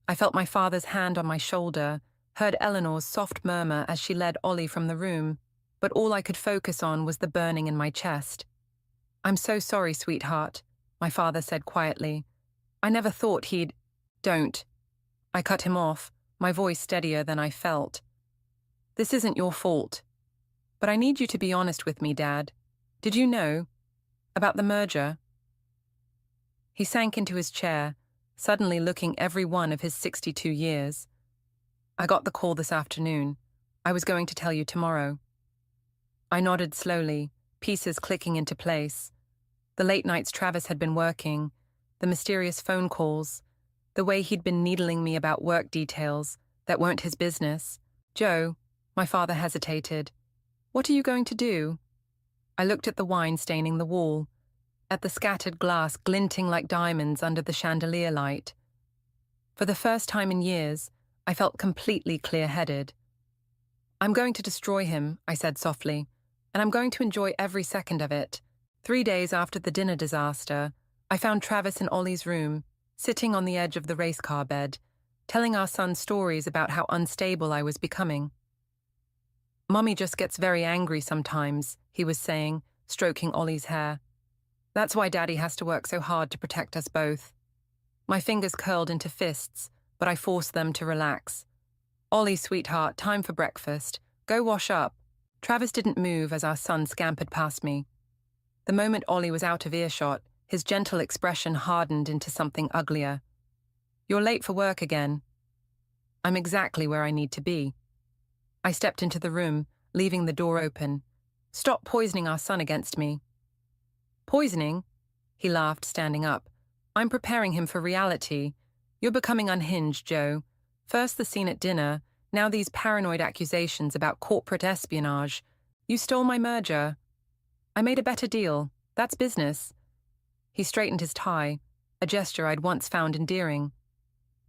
I felt my father's hand on my shoulder, heard Eleanor's soft murmur as she led Ollie from the room, but all I could focus on was the burning in my chest. I'm so sorry, sweetheart, my father said quietly. I never thought he'd... Don't. I cut him off, my voice steadier than I felt. This isn't your fault. But I need you to be honest with me, Dad. Did you know about the merger? He sank into his chair, suddenly looking every one of his 62 years. I got the call this afternoon. I was going to tell you tomorrow. I nodded slowly, pieces clicking into place. The late nights Travis had been working, the mysterious phone calls, the way he'd been needling me about work details that weren't his business. Joe, my father hesitated. What are you going to do? I looked at the wine staining the wall, at the scattered glass glinting like diamonds under the chandelier light. For the first time in years, I felt completely clear-headed. I'm going to destroy him, I said softly, and I'm going to enjoy every second of it. 3 days after the dinner disaster, I found Travis in Ollie's room, sitting on the edge of the race car bed, telling our son stories about how unstable I was becoming. Mummy just gets very angry sometimes, he was saying, stroking Ollie's hair. That's why Daddy has to work so hard to protect us both. My fingers curled into fists, but I forced them to relax. Ollie, sweetheart, time for breakfast. Go wash up. Travis didn't move as our son scampered past me. The moment Ollie was out of earshot, his gentle expression hardened into something uglier. You're late for work again. I'm exactly where I need to be. I stepped into the room, leaving the door open. Stop poisoning our son against me. Poisoning? He laughed, standing up. I'm preparing him for reality. You're becoming unhinged, Joe. First the scene at dinner, now these paranoid accusations about corporate espionage. You stole my merger. I made a better deal. That's business. He straightened his tie, a gesture I'd once found endearing.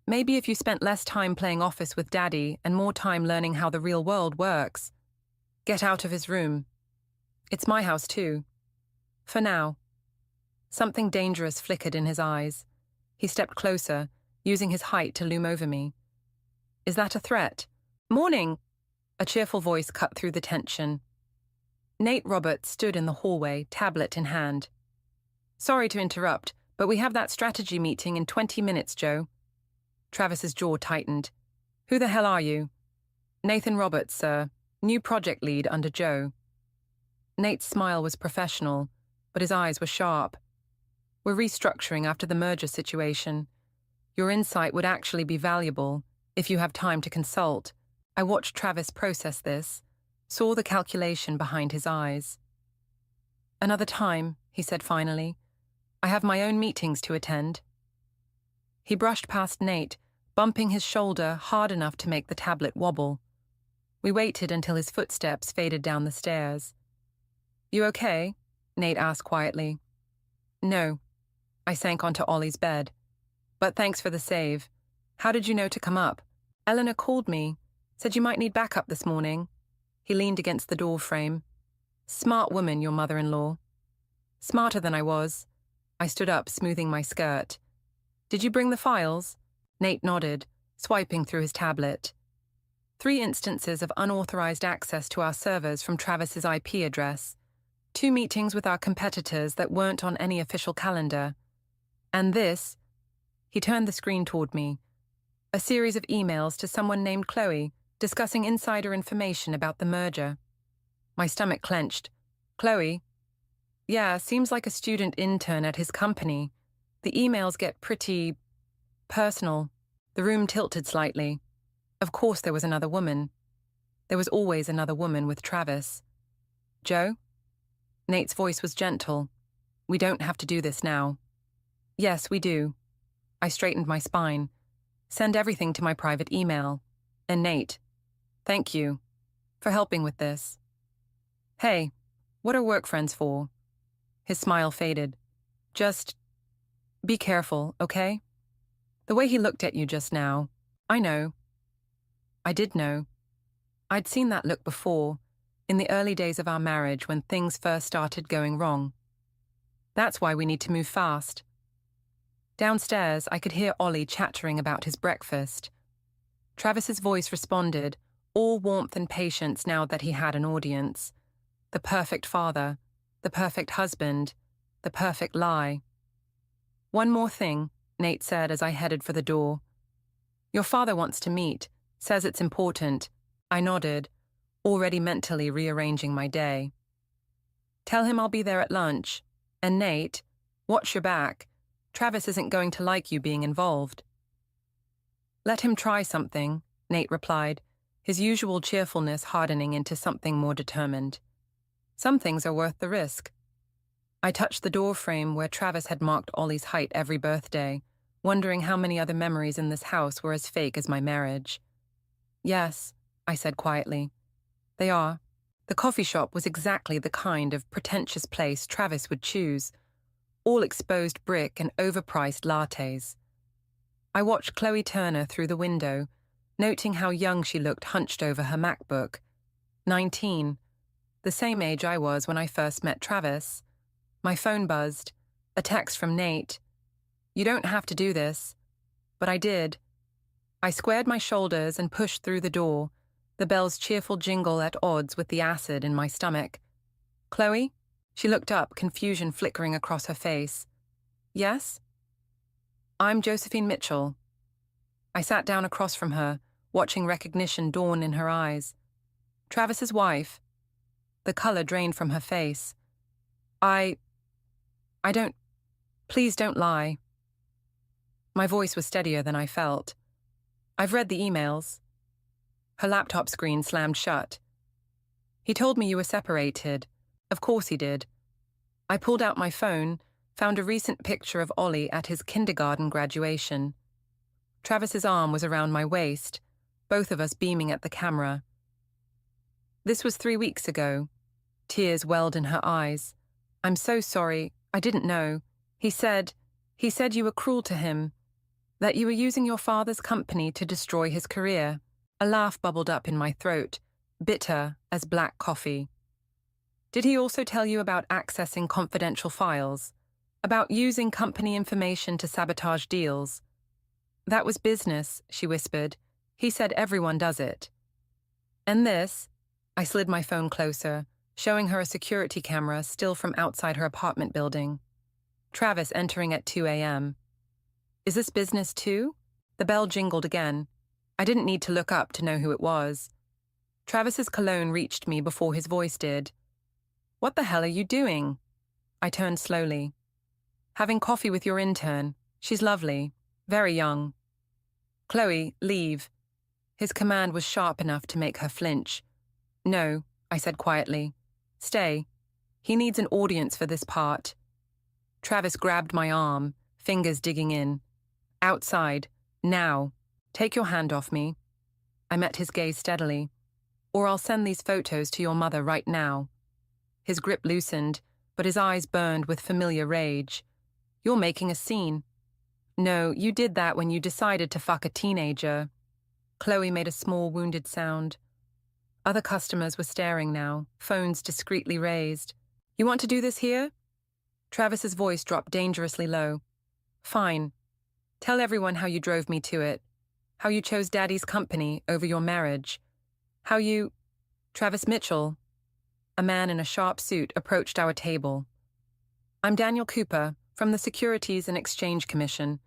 Maybe if you spent less time playing office with Daddy and more time learning how the real world works. Get out of his room. It's my house too. For now. Something dangerous flickered in his eyes. He stepped closer, using his height to loom over me. Is that a threat? Morning! A cheerful voice cut through the tension. Nate Roberts stood in the hallway, tablet in hand. Sorry to interrupt, but we have that strategy meeting in 20 minutes, Joe. Travis's jaw tightened. Who the hell are you? Nathan Roberts, sir. New project lead under Joe. Nate's smile was professional, but his eyes were sharp. We're restructuring after the merger situation. Your insight would actually be valuable if you have time to consult. I watched Travis process this, saw the calculation behind his eyes. Another time, he said finally. I have my own meetings to attend. He brushed past Nate, bumping his shoulder hard enough to make the tablet wobble. We waited until his footsteps faded down the stairs. You okay? Nate asked quietly. No. I sank onto Ollie's bed. But thanks for the save. How did you know to come up? Eleanor called me, said you might need backup this morning. He leaned against the door frame. Smart woman, your mother-in-law. Smarter than I was. I stood up, smoothing my skirt. Did you bring the files? Nate nodded, swiping through his tablet. 3 instances of unauthorized access to our servers from Travis's IP address. 2 meetings with our competitors that weren't on any official calendar. And this, he turned the screen toward me, a series of emails to someone named Chloe discussing insider information about the merger. My stomach clenched. Chloe? Yeah, seems like a student intern at his company. The emails get pretty personal. The room tilted slightly. Of course there was another woman. There was always another woman with Travis. Joe? Nate's voice was gentle. We don't have to do this now. Yes, we do. I straightened my spine. Send everything to my private email. And Nate, thank you for helping with this. Hey, what are work friends for? His smile faded. Just be careful, okay? The way he looked at you just now, I know. I did know. I'd seen that look before, in the early days of our marriage when things first started going wrong. That's why we need to move fast. Downstairs, I could hear Ollie chattering about his breakfast. Travis's voice responded, all warmth and patience now that he had an audience. The perfect father, the perfect husband, the perfect lie. One more thing, Nate said as I headed for the door. Your father wants to meet, says it's important. I nodded, already mentally rearranging my day. Tell him I'll be there at lunch. And Nate, watch your back. Travis isn't going to like you being involved. Let him try something, Nate replied, his usual cheerfulness hardening into something more determined. Some things are worth the risk. I touched the door frame where Travis had marked Ollie's height every birthday, wondering how many other memories in this house were as fake as my marriage. Yes, I said quietly. They are. The coffee shop was exactly the kind of pretentious place Travis would choose. All exposed brick and overpriced lattes. I watched Chloe Turner through the window, noting how young she looked hunched over her MacBook. 19. The same age I was when I first met Travis. My phone buzzed. A text from Nate. You don't have to do this. But I did. I squared my shoulders and pushed through the door, the bell's cheerful jingle at odds with the acid in my stomach. Chloe? She looked up, confusion flickering across her face. Yes? I'm Josephine Mitchell. I sat down across from her, watching recognition dawn in her eyes. Travis's wife. The color drained from her face. I don't... Please don't lie. My voice was steadier than I felt. I've read the emails. Her laptop screen slammed shut. He told me you were separated. Of course he did. I pulled out my phone, found a recent picture of Ollie at his kindergarten graduation. Travis's arm was around my waist, both of us beaming at the camera. This was 3 weeks ago. Tears welled in her eyes. I'm so sorry. I didn't know. He said you were cruel to him, that you were using your father's company to destroy his career. A laugh bubbled up in my throat, bitter as black coffee. Did he also tell you about accessing confidential files? About using company information to sabotage deals? That was business, she whispered. He said everyone does it. And this? I slid my phone closer, showing her a security camera still from outside her apartment building. Travis entering at 2 a.m. Is this business too? The bell jingled again. I didn't need to look up to know who it was. Travis's cologne reached me before his voice did. What the hell are you doing? I turned slowly. Having coffee with your intern. She's lovely. Very young. Chloe, leave. His command was sharp enough to make her flinch. No, I said quietly. Stay. He needs an audience for this part. Travis grabbed my arm, fingers digging in. Outside. Now. Take your hand off me. I met his gaze steadily. Or I'll send these photos to your mother right now. His grip loosened, but his eyes burned with familiar rage. You're making a scene. No, you did that when you decided to fuck a teenager. Chloe made a small wounded sound. Other customers were staring now, phones discreetly raised. You want to do this here? Travis's voice dropped dangerously low. Fine. Tell everyone how you drove me to it. How you chose Daddy's company over your marriage. How you... Travis Mitchell. A man in a sharp suit approached our table. I'm Daniel Cooper, from the Securities and Exchange Commission.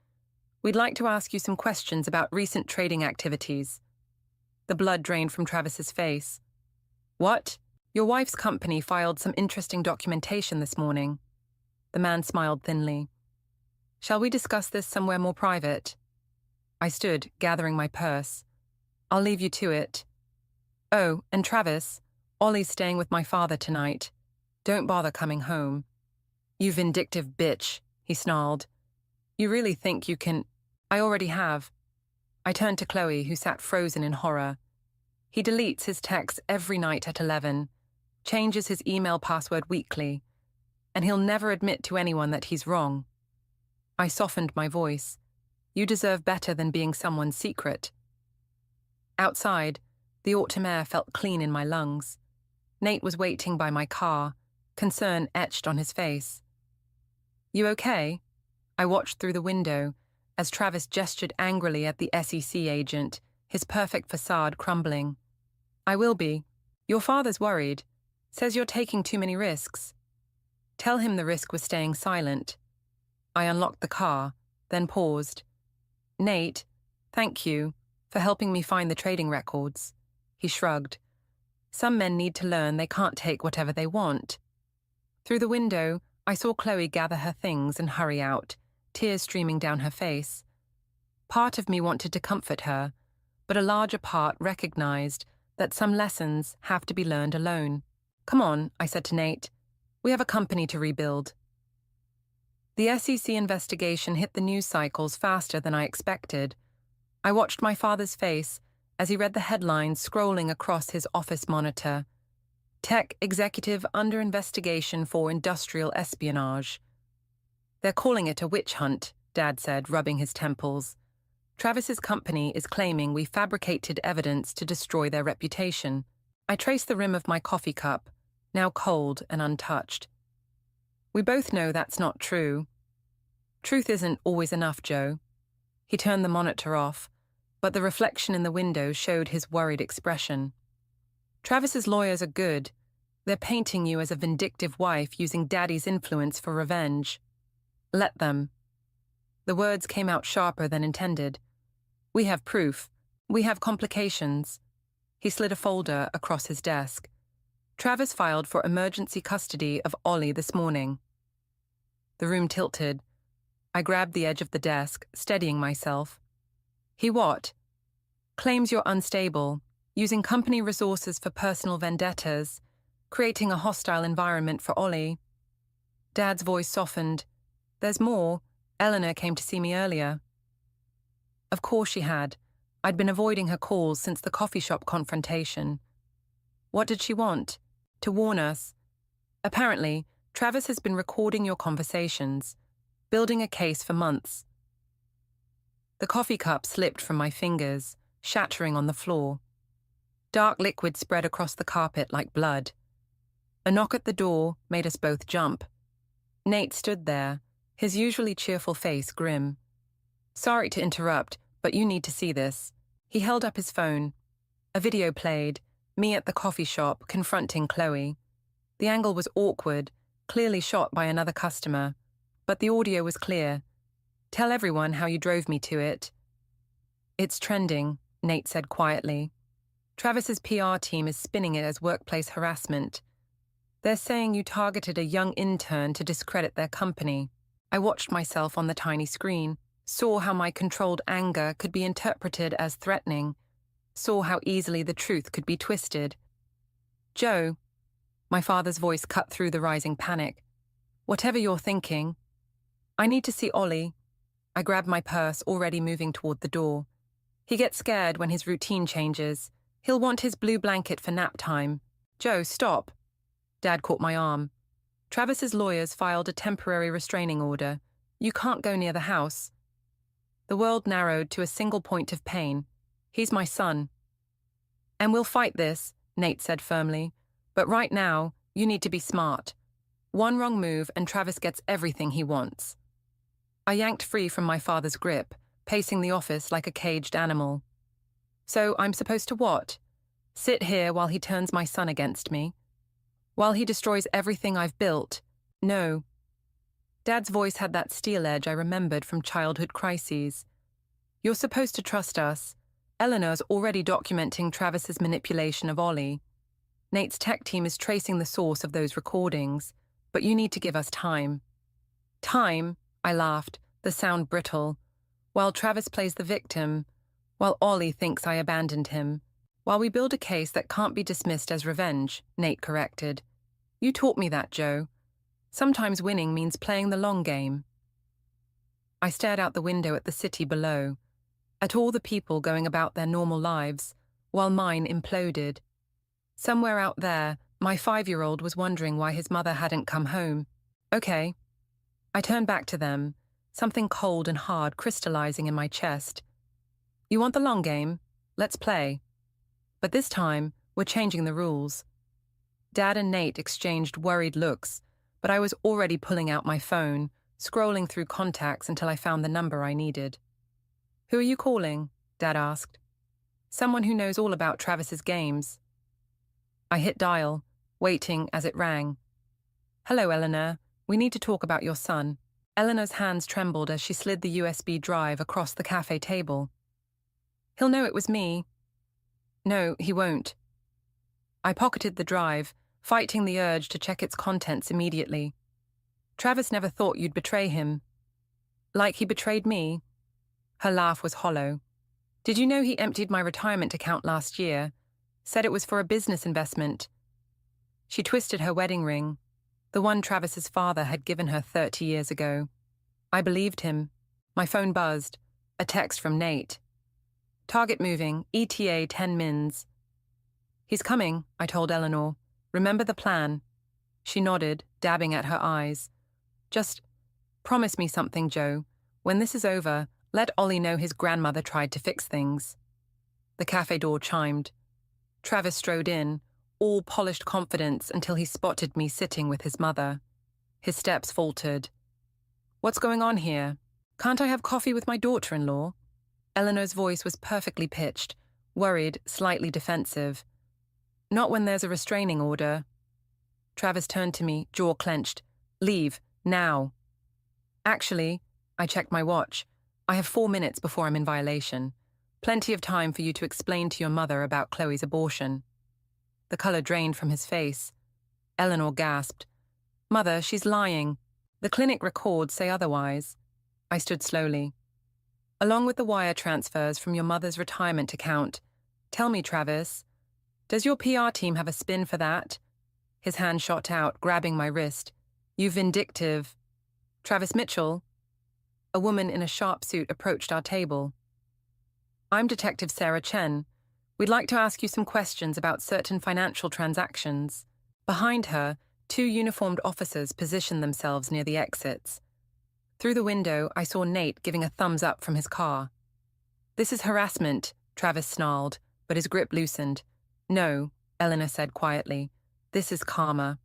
We'd like to ask you some questions about recent trading activities. The blood drained from Travis's face. What? Your wife's company filed some interesting documentation this morning. The man smiled thinly. Shall we discuss this somewhere more private? I stood, gathering my purse. I'll leave you to it. Oh, and Travis, Ollie's staying with my father tonight. Don't bother coming home. You vindictive bitch, he snarled. You really think you can... I already have. I turned to Chloe, who sat frozen in horror. He deletes his texts every night at 11, changes his email password weekly, and he'll never admit to anyone that he's wrong. I softened my voice. You deserve better than being someone's secret. Outside, the autumn air felt clean in my lungs. Nate was waiting by my car, concern etched on his face. You okay? I watched through the window as Travis gestured angrily at the SEC agent, his perfect facade crumbling. I will be. Your father's worried. Says you're taking too many risks. Tell him the risk was staying silent. I unlocked the car, then paused. Nate, thank you for helping me find the trading records. He shrugged. Some men need to learn they can't take whatever they want. Through the window, I saw Chloe gather her things and hurry out, tears streaming down her face. Part of me wanted to comfort her, but a larger part recognized that some lessons have to be learned alone. Come on, I said to Nate. We have a company to rebuild. The SEC investigation hit the news cycles faster than I expected. I watched my father's face as he read the headlines scrolling across his office monitor. Tech executive under investigation for industrial espionage. They're calling it a witch hunt, Dad said, rubbing his temples. Travis's company is claiming we fabricated evidence to destroy their reputation. I traced the rim of my coffee cup, now cold and untouched. We both know that's not true. Truth isn't always enough, Joe. He turned the monitor off, but the reflection in the window showed his worried expression. Travis's lawyers are good. They're painting you as a vindictive wife using Daddy's influence for revenge. Let them. The words came out sharper than intended. We have proof. We have complications. He slid a folder across his desk. Travis filed for emergency custody of Ollie this morning. The room tilted. I grabbed the edge of the desk, steadying myself. He what? Claims you're unstable, using company resources for personal vendettas, creating a hostile environment for Ollie. Dad's voice softened. There's more. Eleanor came to see me earlier. Of course she had. I'd been avoiding her calls since the coffee shop confrontation. What did she want? To warn us. Apparently, Travis has been recording your conversations, building a case for months. The coffee cup slipped from my fingers, shattering on the floor. Dark liquid spread across the carpet like blood. A knock at the door made us both jump. Nate stood there, his usually cheerful face grim. Sorry to interrupt, but you need to see this. He held up his phone. A video played, me at the coffee shop confronting Chloe. The angle was awkward, clearly shot by another customer, but the audio was clear. Tell everyone how you drove me to it. It's trending, Nate said quietly. Travis's PR team is spinning it as workplace harassment. They're saying you targeted a young intern to discredit their company. I watched myself on the tiny screen, saw how my controlled anger could be interpreted as threatening, saw how easily the truth could be twisted. Joe, my father's voice cut through the rising panic. Whatever you're thinking. I need to see Ollie. I grabbed my purse, already moving toward the door. He gets scared when his routine changes. He'll want his blue blanket for nap time. Joe, stop. Dad caught my arm. Travis's lawyers filed a temporary restraining order. You can't go near the house. The world narrowed to a single point of pain. He's my son. And we'll fight this, Nate said firmly. But right now, you need to be smart. One wrong move and Travis gets everything he wants. I yanked free from my father's grip, pacing the office like a caged animal. So I'm supposed to what? Sit here while he turns my son against me? While he destroys everything I've built? No. Dad's voice had that steel edge I remembered from childhood crises. You're supposed to trust us. Eleanor's already documenting Travis's manipulation of Ollie. Nate's tech team is tracing the source of those recordings, but you need to give us time. Time? I laughed, the sound brittle. While Travis plays the victim, while Ollie thinks I abandoned him, while we build a case that can't be dismissed as revenge, Nate corrected. You taught me that, Joe. Sometimes winning means playing the long game. I stared out the window at the city below, at all the people going about their normal lives, while mine imploded. Somewhere out there, my 5-year-old was wondering why his mother hadn't come home. Okay. I turned back to them, something cold and hard crystallizing in my chest. You want the long game? Let's play. But this time, we're changing the rules. Dad and Nate exchanged worried looks, but I was already pulling out my phone, scrolling through contacts until I found the number I needed. "Who are you calling?" Dad asked. "Someone who knows all about Travis's games." I hit dial, waiting as it rang. "Hello, Eleanor. We need to talk about your son." Eleanor's hands trembled as she slid the USB drive across the cafe table. "He'll know it was me." "No, he won't." I pocketed the drive, fighting the urge to check its contents immediately. "Travis never thought you'd betray him." "Like he betrayed me?" Her laugh was hollow. "Did you know he emptied my retirement account last year? Said it was for a business investment." She twisted her wedding ring, the one Travis's father had given her 30 years ago. I believed him. My phone buzzed. A text from Nate. "Target moving, ETA 10 mins." "He's coming," I told Eleanor. "Remember the plan." She nodded, dabbing at her eyes. "Just promise me something, Joe. When this is over, let Ollie know his grandmother tried to fix things." The cafe door chimed. Travis strode in, all polished confidence until he spotted me sitting with his mother. His steps faltered. "What's going on here? Can't I have coffee with my daughter-in-law?" Eleanor's voice was perfectly pitched, worried, slightly defensive. "Not when there's a restraining order." Travis turned to me, jaw clenched. "Leave, now." "Actually," I checked my watch, "I have 4 minutes before I'm in violation. Plenty of time for you to explain to your mother about Chloe's abortion." The color drained from his face. Eleanor gasped. "Mother, she's lying. The clinic records say otherwise." I stood slowly. "Along with the wire transfers from your mother's retirement account. Tell me, Travis, does your PR team have a spin for that?" His hand shot out, grabbing my wrist. "You vindictive." "Travis Mitchell?" A woman in a sharp suit approached our table. "I'm Detective Sarah Chen. We'd like to ask you some questions about certain financial transactions." Behind her, 2 uniformed officers positioned themselves near the exits. Through the window, I saw Nate giving a thumbs up from his car. "This is harassment," Travis snarled, but his grip loosened. "No," Eleanor said quietly. "This is karma."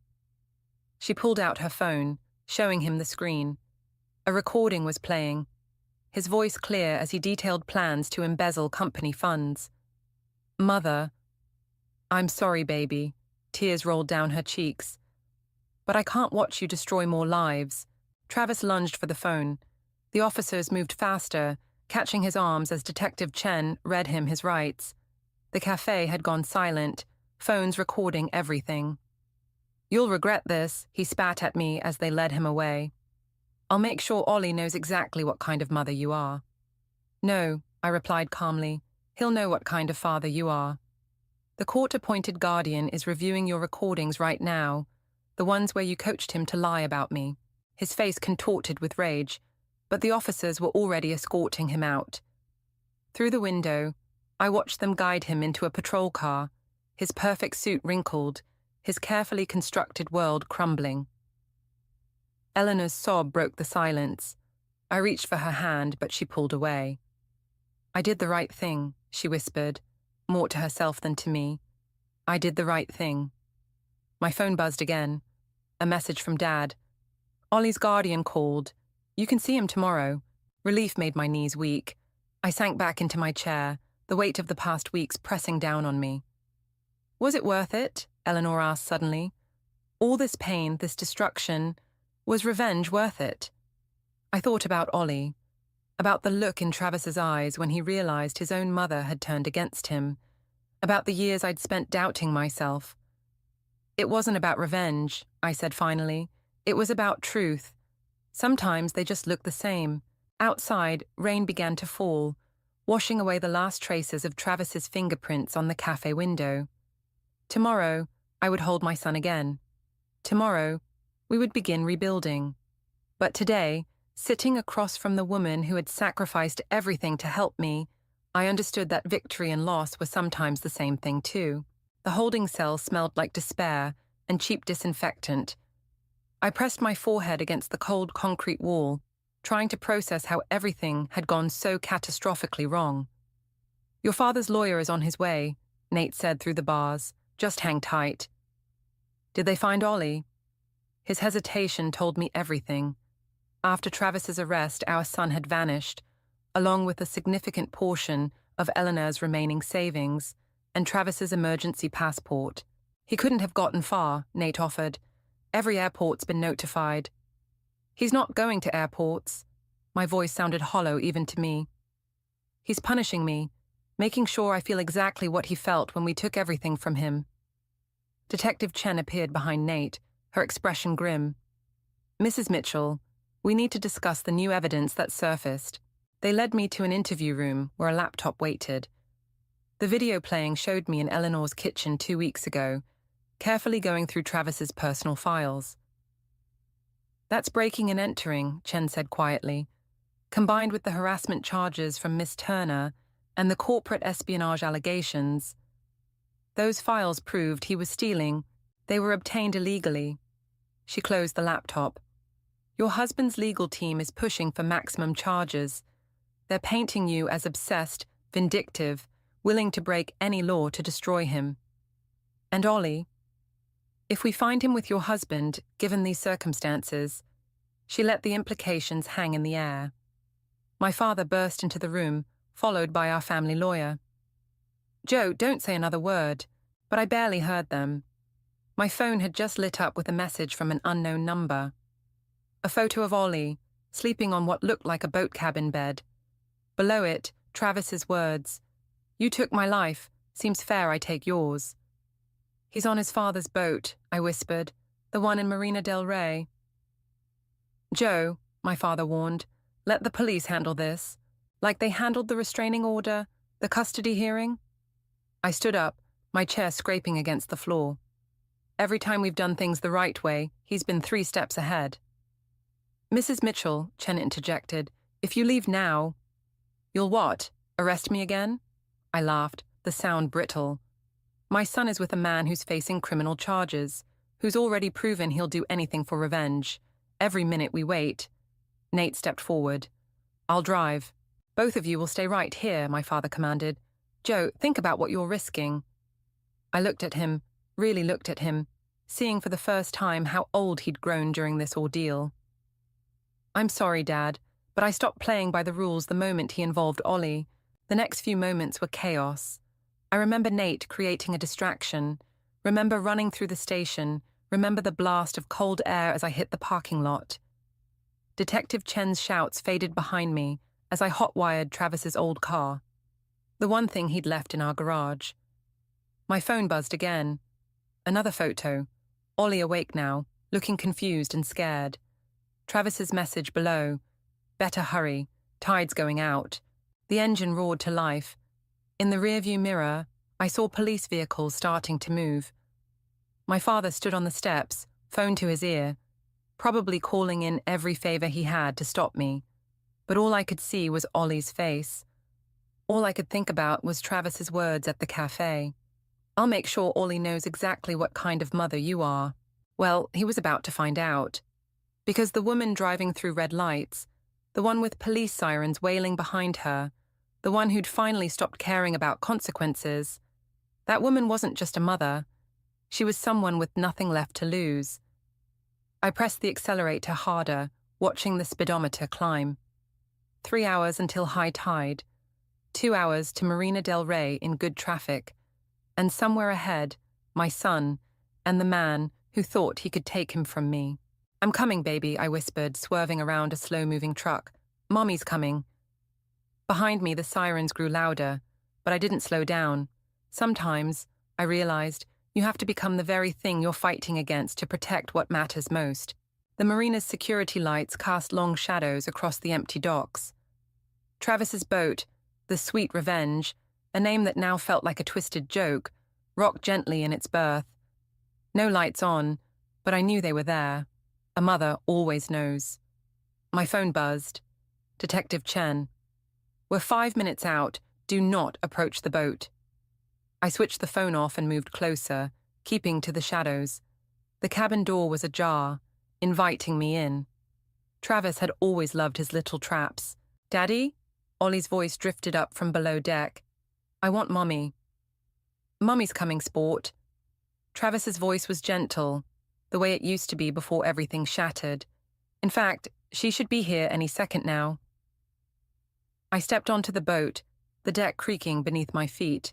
She pulled out her phone, showing him the screen. A recording was playing, his voice clear as he detailed plans to embezzle company funds. "Mother." "I'm sorry, baby." Tears rolled down her cheeks. "But I can't watch you destroy more lives." Travis lunged for the phone. The officers moved faster, catching his arms as Detective Chen read him his rights. The cafe had gone silent, phones recording everything. "You'll regret this," he spat at me as they led him away. "I'll make sure Ollie knows exactly what kind of mother you are." "No," I replied calmly. "He'll know what kind of father you are." "The court-appointed guardian is reviewing your recordings right now, the ones where you coached him to lie about me." His face contorted with rage, but the officers were already escorting him out. Through the window, I watched them guide him into a patrol car, his perfect suit wrinkled, his carefully constructed world crumbling. Eleanor's sob broke the silence. I reached for her hand, but she pulled away. "I did the right thing," she whispered, more to herself than to me. "I did the right thing." My phone buzzed again. A message from Dad. "Ollie's guardian called. You can see him tomorrow." Relief made my knees weak. I sank back into my chair, the weight of the past weeks pressing down on me. "Was it worth it?" Eleanor asked suddenly. "All this pain, this destruction, was revenge worth it?" I thought about Ollie, about the look in Travis's eyes when he realized his own mother had turned against him, about the years I'd spent doubting myself. "It wasn't about revenge," I said finally. "It was about truth. Sometimes they just look the same." Outside, rain began to fall, washing away the last traces of Travis's fingerprints on the cafe window. Tomorrow, I would hold my son again. Tomorrow, we would begin rebuilding. But today, sitting across from the woman who had sacrificed everything to help me, I understood that victory and loss were sometimes the same thing too. The holding cell smelled like despair and cheap disinfectant. I pressed my forehead against the cold concrete wall, trying to process how everything had gone so catastrophically wrong. "Your father's lawyer is on his way," Nate said through the bars. Just hang tight. Did they find Ollie? His hesitation told me everything. After Travis's arrest, our son had vanished, along with a significant portion of Eleanor's remaining savings and Travis's emergency passport. He couldn't have gotten far, Nate offered. Every airport's been notified. He's not going to airports. My voice sounded hollow even to me. He's punishing me, making sure I feel exactly what he felt when we took everything from him. Detective Chen appeared behind Nate, her expression grim. Mrs. Mitchell, we need to discuss the new evidence that surfaced. They led me to an interview room where a laptop waited. The video playing showed me in Eleanor's kitchen 2 weeks ago, carefully going through Travis's personal files. That's breaking and entering, Chen said quietly. Combined with the harassment charges from Miss Turner and the corporate espionage allegations, those files proved he was stealing. They were obtained illegally. She closed the laptop. Your husband's legal team is pushing for maximum charges. They're painting you as obsessed, vindictive, willing to break any law to destroy him. And Ollie, if we find him with your husband, given these circumstances, she let the implications hang in the air. My father burst into the room, followed by our family lawyer. Joe, don't say another word, but I barely heard them. My phone had just lit up with a message from an unknown number. A photo of Ollie, sleeping on what looked like a boat cabin bed. Below it, Travis's words, "You took my life, seems fair I take yours." "He's on his father's boat," I whispered, "the one in Marina del Rey." "Joe," my father warned, "let the police handle this, like they handled the restraining order, the custody hearing." I stood up, my chair scraping against the floor. Every time we've done things the right way, he's been 3 steps ahead. "Mrs. Mitchell," Chen interjected, "if you leave now—" "You'll what? Arrest me again?" I laughed, the sound brittle. My son is with a man who's facing criminal charges, who's already proven he'll do anything for revenge. Every minute we wait. Nate stepped forward. "I'll drive. Both of you will stay right here," my father commanded. "Joe, think about what you're risking." I looked at him, really looked at him, seeing for the first time how old he'd grown during this ordeal. "I'm sorry, Dad, but I stopped playing by the rules the moment he involved Ollie. The next few moments were chaos. I remember Nate creating a distraction, remember running through the station, remember the blast of cold air as I hit the parking lot. Detective Chen's shouts faded behind me as I hot-wired Travis's old car, the one thing he'd left in our garage. My phone buzzed again. Another photo. Ollie awake now, looking confused and scared. Travis's message below. "Better hurry. Tide's going out." The engine roared to life. In the rearview mirror, I saw police vehicles starting to move. My father stood on the steps, phone to his ear, probably calling in every favor he had to stop me. But all I could see was Ollie's face. All I could think about was Travis's words at the cafe. "I'll make sure Ollie knows exactly what kind of mother you are." Well, he was about to find out. Because the woman driving through red lights, the one with police sirens wailing behind her, the one who'd finally stopped caring about consequences, that woman wasn't just a mother. She was someone with nothing left to lose. I pressed the accelerator harder, watching the speedometer climb. 3 hours until high tide. 2 hours to Marina del Rey in good traffic. And somewhere ahead, my son, and the man who thought he could take him from me. "I'm coming, baby," I whispered, swerving around a slow-moving truck. "Mommy's coming." Behind me, the sirens grew louder, but I didn't slow down. Sometimes, I realized, you have to become the very thing you're fighting against to protect what matters most. The marina's security lights cast long shadows across the empty docks. Travis's boat, the Sweet Revenge, a name that now felt like a twisted joke, rocked gently in its berth. No lights on, but I knew they were there. A mother always knows. My phone buzzed. Detective Chen. "We're 5 minutes out. Do not approach the boat." I switched the phone off and moved closer, keeping to the shadows. The cabin door was ajar, inviting me in. Travis had always loved his little traps. "Daddy?" Ollie's voice drifted up from below deck. "I want Mommy." Mummy's coming, sport. Travis's voice was gentle, the way it used to be before everything shattered. In fact, she should be here any second now. I stepped onto the boat, the deck creaking beneath my feet.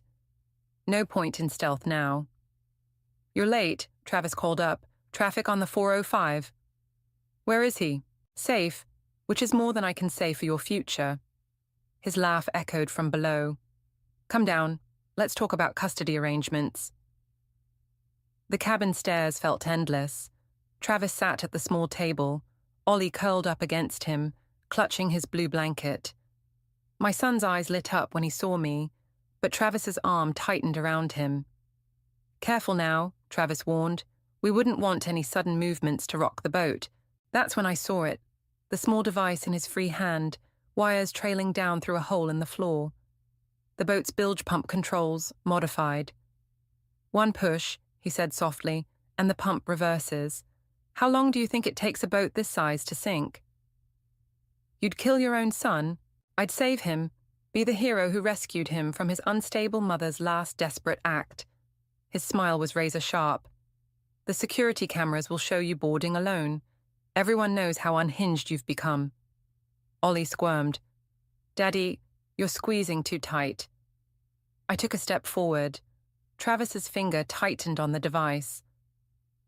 No point in stealth now. You're late, Travis called up. Traffic on the 405. Where is he? Safe, which is more than I can say for your future. His laugh echoed from below. Come down. Let's talk about custody arrangements. The cabin stairs felt endless. Travis sat at the small table, Ollie curled up against him, clutching his blue blanket. My son's eyes lit up when he saw me, but Travis's arm tightened around him. Careful now, Travis warned. We wouldn't want any sudden movements to rock the boat. That's when I saw it, the small device in his free hand, wires trailing down through a hole in the floor. The boat's bilge pump controls, modified. One push, he said softly, and the pump reverses. How long do you think it takes a boat this size to sink? You'd kill your own son? I'd save him, be the hero who rescued him from his unstable mother's last desperate act. His smile was razor-sharp. The security cameras will show you boarding alone. Everyone knows how unhinged you've become. Ollie squirmed. Daddy, you're squeezing too tight. I took a step forward. Travis's finger tightened on the device.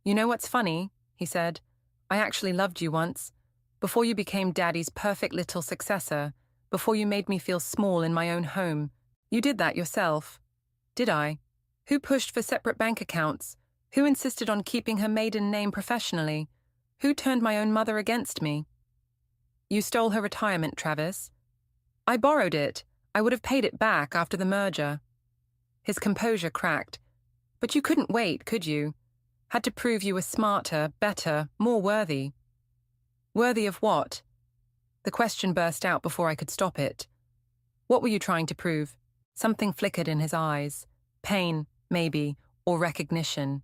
You know what's funny? He said. I actually loved you once. Before you became Daddy's perfect little successor. Before you made me feel small in my own home. You did that yourself. Did I? Who pushed for separate bank accounts? Who insisted on keeping her maiden name professionally? Who turned my own mother against me? You stole her retirement, Travis. I borrowed it. I would have paid it back after the merger. His composure cracked. But you couldn't wait, could you? Had to prove you were smarter, better, more worthy. Worthy of what? The question burst out before I could stop it. What were you trying to prove? Something flickered in his eyes. Pain, maybe, or recognition.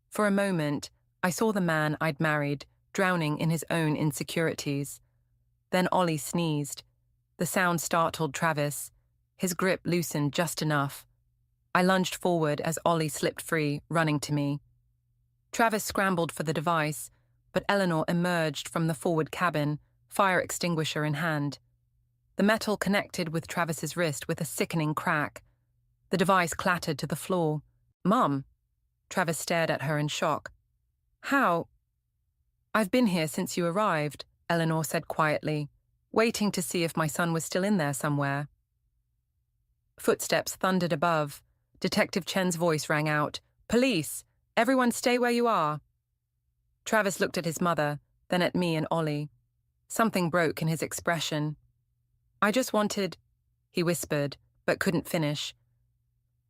For a moment, I saw the man I'd married, drowning in his own insecurities. Then Ollie sneezed. The sound startled Travis. His grip loosened just enough. I lunged forward as Ollie slipped free, running to me. Travis scrambled for the device, but Eleanor emerged from the forward cabin, fire extinguisher in hand. The metal connected with Travis's wrist with a sickening crack. The device clattered to the floor. Mum! Travis stared at her in shock. How? I've been here since you arrived, Eleanor said quietly, waiting to see if my son was still in there somewhere. Footsteps thundered above. Detective Chen's voice rang out. Police! Everyone stay where you are. Travis looked at his mother, then at me and Ollie. Something broke in his expression. I just wanted, he whispered, but couldn't finish.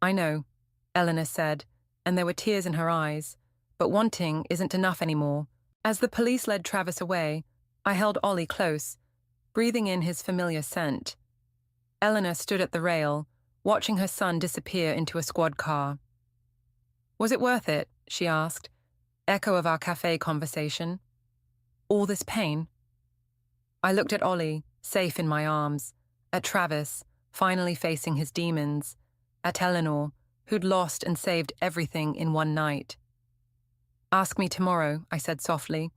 I know, Eleanor said, and there were tears in her eyes, but wanting isn't enough anymore. As the police led Travis away, I held Ollie close, breathing in his familiar scent. Eleanor stood at the rail, watching her son disappear into a squad car. Was it worth it? She asked, echo of our cafe conversation. All this pain? I looked at Ollie, safe in my arms, at Travis, finally facing his demons, at Eleanor, who'd lost and saved everything in one night. Ask me tomorrow, I said softly.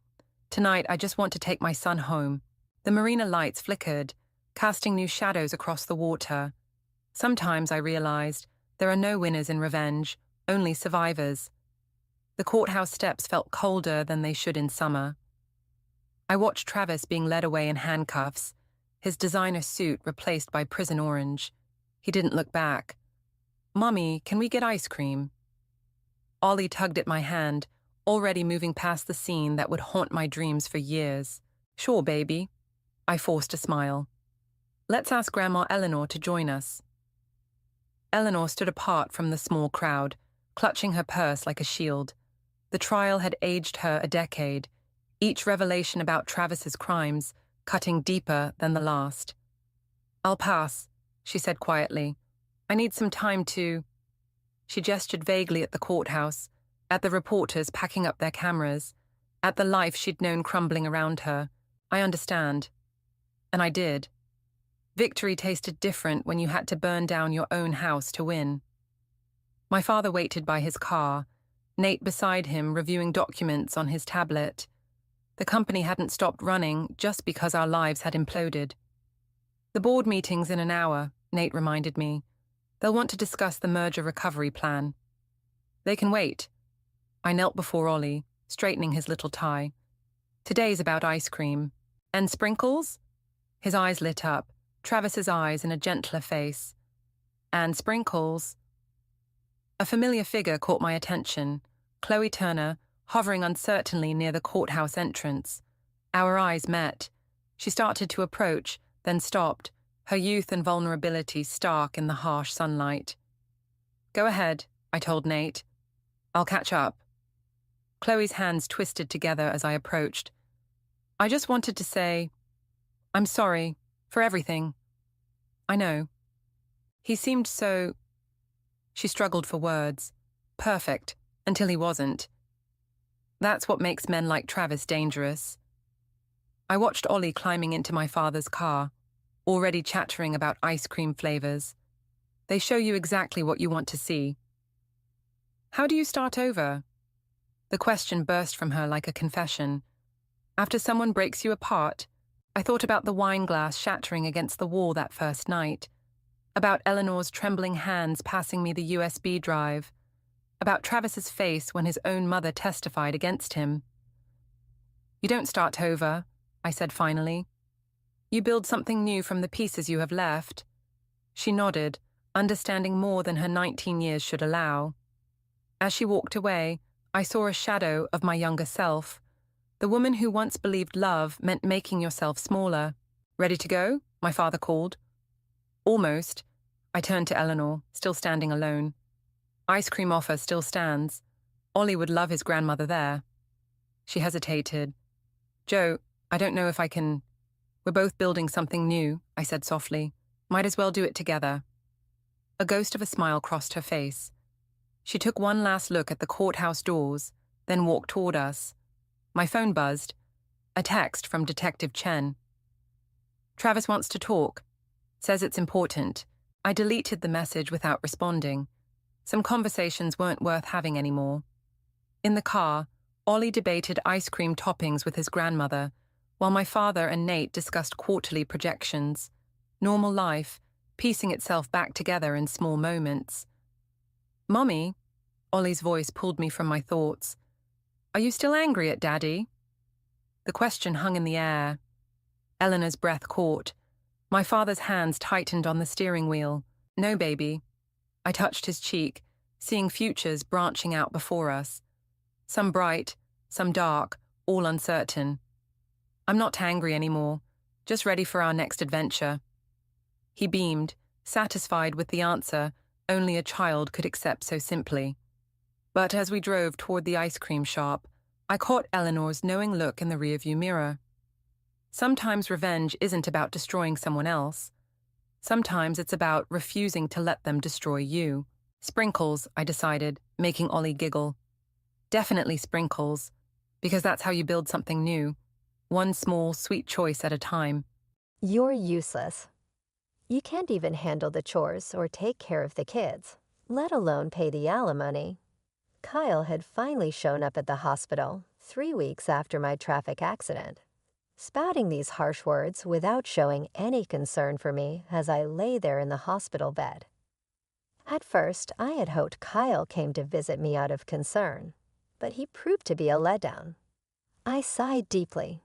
Tonight I just want to take my son home. The marina lights flickered, casting new shadows across the water. Sometimes I realized there are no winners in revenge, only survivors. The courthouse steps felt colder than they should in summer. I watched Travis being led away in handcuffs, his designer suit replaced by prison orange. He didn't look back. Mommy, can we get ice cream? Ollie tugged at my hand, already moving past the scene that would haunt my dreams for years. Sure, baby. I forced a smile. Let's ask Grandma Eleanor to join us. Eleanor stood apart from the small crowd, clutching her purse like a shield. The trial had aged her a decade, each revelation about Travis's crimes cutting deeper than the last. I'll pass, she said quietly. I need some time to... She gestured vaguely at the courthouse, at the reporters packing up their cameras, at the life she'd known crumbling around her. I understand. And I did. Victory tasted different when you had to burn down your own house to win. My father waited by his car, Nate beside him reviewing documents on his tablet. The company hadn't stopped running just because our lives had imploded. The board meeting's in an hour, Nate reminded me. They'll want to discuss the merger recovery plan. They can wait. I knelt before Ollie, straightening his little tie. Today's about ice cream. And sprinkles? His eyes lit up, Travis's eyes in a gentler face. And sprinkles. A familiar figure caught my attention, Chloe Turner, hovering uncertainly near the courthouse entrance. Our eyes met. She started to approach, then stopped, her youth and vulnerability stark in the harsh sunlight. Go ahead, I told Nate. I'll catch up. Chloe's hands twisted together as I approached. I just wanted to say, I'm sorry for everything. I know. He seemed so... She struggled for words. Perfect, until he wasn't. That's what makes men like Travis dangerous. I watched Ollie climbing into my father's car, already chattering about ice cream flavors. They show you exactly what you want to see. How do you start over? The question burst from her like a confession. After someone breaks you apart, I thought about the wine glass shattering against the wall that first night, about Eleanor's trembling hands passing me the USB drive, about Travis's face when his own mother testified against him. You don't start over, I said finally. You build something new from the pieces you have left. She nodded, understanding more than her 19 years should allow. As she walked away, I saw a shadow of my younger self, the woman who once believed love meant making yourself smaller. Ready to go? My father called. Almost. I turned to Eleanor, still standing alone. Ice cream offer still stands. Ollie would love his grandmother there. She hesitated. Joe, I don't know if I can... We're both building something new, I said softly. Might as well do it together. A ghost of a smile crossed her face. She took one last look at the courthouse doors, then walked toward us. My phone buzzed. A text from Detective Chen. Travis wants to talk. Says it's important. I deleted the message without responding. Some conversations weren't worth having anymore. In the car, Ollie debated ice cream toppings with his grandmother, while my father and Nate discussed quarterly projections. Normal life, piecing itself back together in small moments. Mommy, Ollie's voice pulled me from my thoughts. Are you still angry at Daddy? The question hung in the air. Eleanor's breath caught. My father's hands tightened on the steering wheel. No, baby. I touched his cheek, seeing futures branching out before us. Some bright, some dark, all uncertain. I'm not angry anymore, just ready for our next adventure. He beamed, satisfied with the answer only a child could accept so simply. But as we drove toward the ice cream shop, I caught Eleanor's knowing look in the rearview mirror. Sometimes revenge isn't about destroying someone else. Sometimes it's about refusing to let them destroy you. Sprinkles, I decided, making Ollie giggle. Definitely sprinkles, because that's how you build something new. One small, sweet choice at a time. You're useless. You can't even handle the chores or take care of the kids, let alone pay the alimony. Kyle had finally shown up at the hospital 3 weeks after my traffic accident, spouting these harsh words without showing any concern for me as I lay there in the hospital bed. At first, I had hoped Kyle came to visit me out of concern, but he proved to be a letdown. I sighed deeply.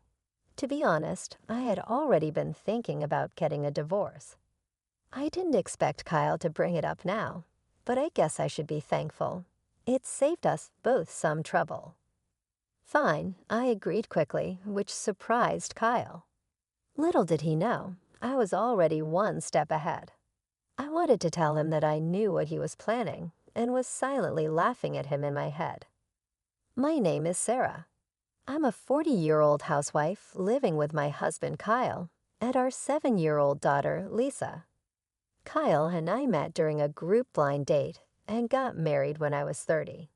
To be honest, I had already been thinking about getting a divorce. I didn't expect Kyle to bring it up now, but I guess I should be thankful. It saved us both some trouble. Fine, I agreed quickly, which surprised Kyle. Little did he know, I was already one step ahead. I wanted to tell him that I knew what he was planning and was silently laughing at him in my head. My name is Sarah. I'm a 40-year-old housewife living with my husband Kyle and our 7-year-old daughter Lisa. Kyle and I met during a group blind date and got married when I was 30.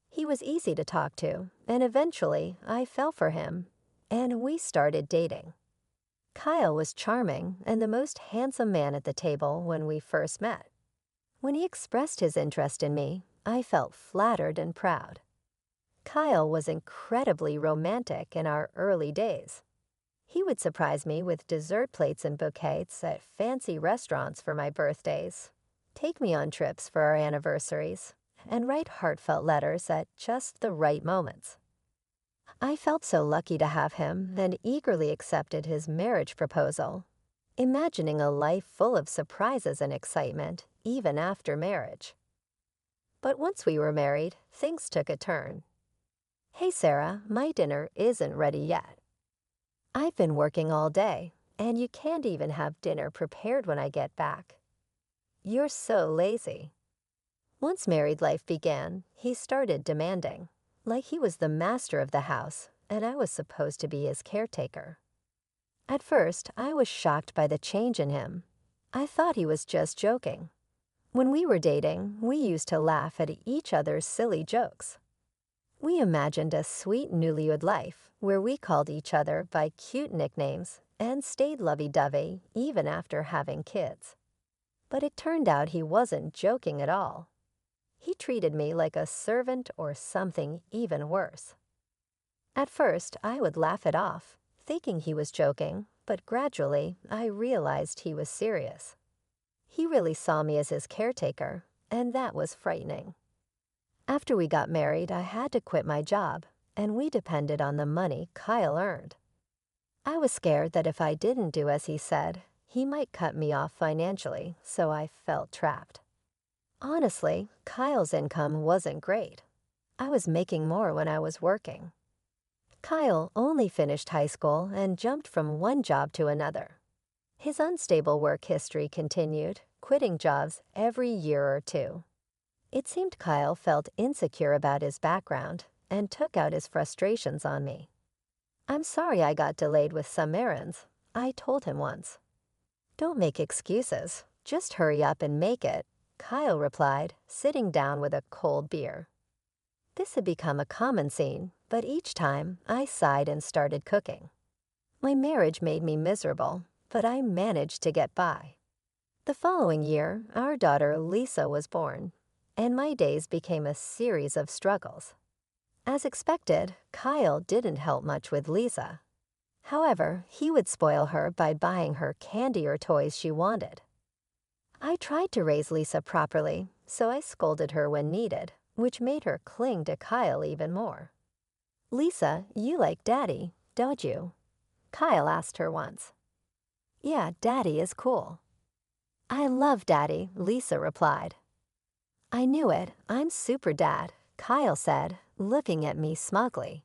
He was easy to talk to, and eventually I fell for him, and we started dating. Kyle was charming and the most handsome man at the table when we first met. When he expressed his interest in me, I felt flattered and proud. Kyle was incredibly romantic in our early days. He would surprise me with dessert plates and bouquets at fancy restaurants for my birthdays, take me on trips for our anniversaries, and write heartfelt letters at just the right moments. I felt so lucky to have him and eagerly accepted his marriage proposal, imagining a life full of surprises and excitement even after marriage. But once we were married, things took a turn. "Hey Sarah, my dinner isn't ready yet." "I've been working all day, and you can't even have dinner prepared when I get back. You're so lazy." Once married life began, he started demanding, like he was the master of the house and I was supposed to be his caretaker. At first, I was shocked by the change in him. I thought he was just joking. When we were dating, we used to laugh at each other's silly jokes. We imagined a sweet newlywed life where we called each other by cute nicknames and stayed lovey-dovey even after having kids. But it turned out he wasn't joking at all. He treated me like a servant or something even worse. At first, I would laugh it off, thinking he was joking, but gradually I realized he was serious. He really saw me as his caretaker, and that was frightening. After we got married, I had to quit my job, and we depended on the money Kyle earned. I was scared that if I didn't do as he said, he might cut me off financially, so I felt trapped. Honestly, Kyle's income wasn't great. I was making more when I was working. Kyle only finished high school and jumped from one job to another. His unstable work history continued, quitting jobs every year or two. It seemed Kyle felt insecure about his background and took out his frustrations on me. "I'm sorry I got delayed with some errands," I told him once. "Don't make excuses. Just hurry up and make it," Kyle replied, sitting down with a cold beer. This had become a common scene, but each time I sighed and started cooking. My marriage made me miserable, but I managed to get by. The following year, our daughter Lisa was born, and my days became a series of struggles. As expected, Kyle didn't help much with Lisa. However, he would spoil her by buying her candy or toys she wanted. I tried to raise Lisa properly, so I scolded her when needed, which made her cling to Kyle even more. "Lisa, you like Daddy, don't you?" Kyle asked her once. "Yeah, Daddy is cool." "I love Daddy," Lisa replied. "I knew it. I'm super dad," Kyle said, looking at me smugly.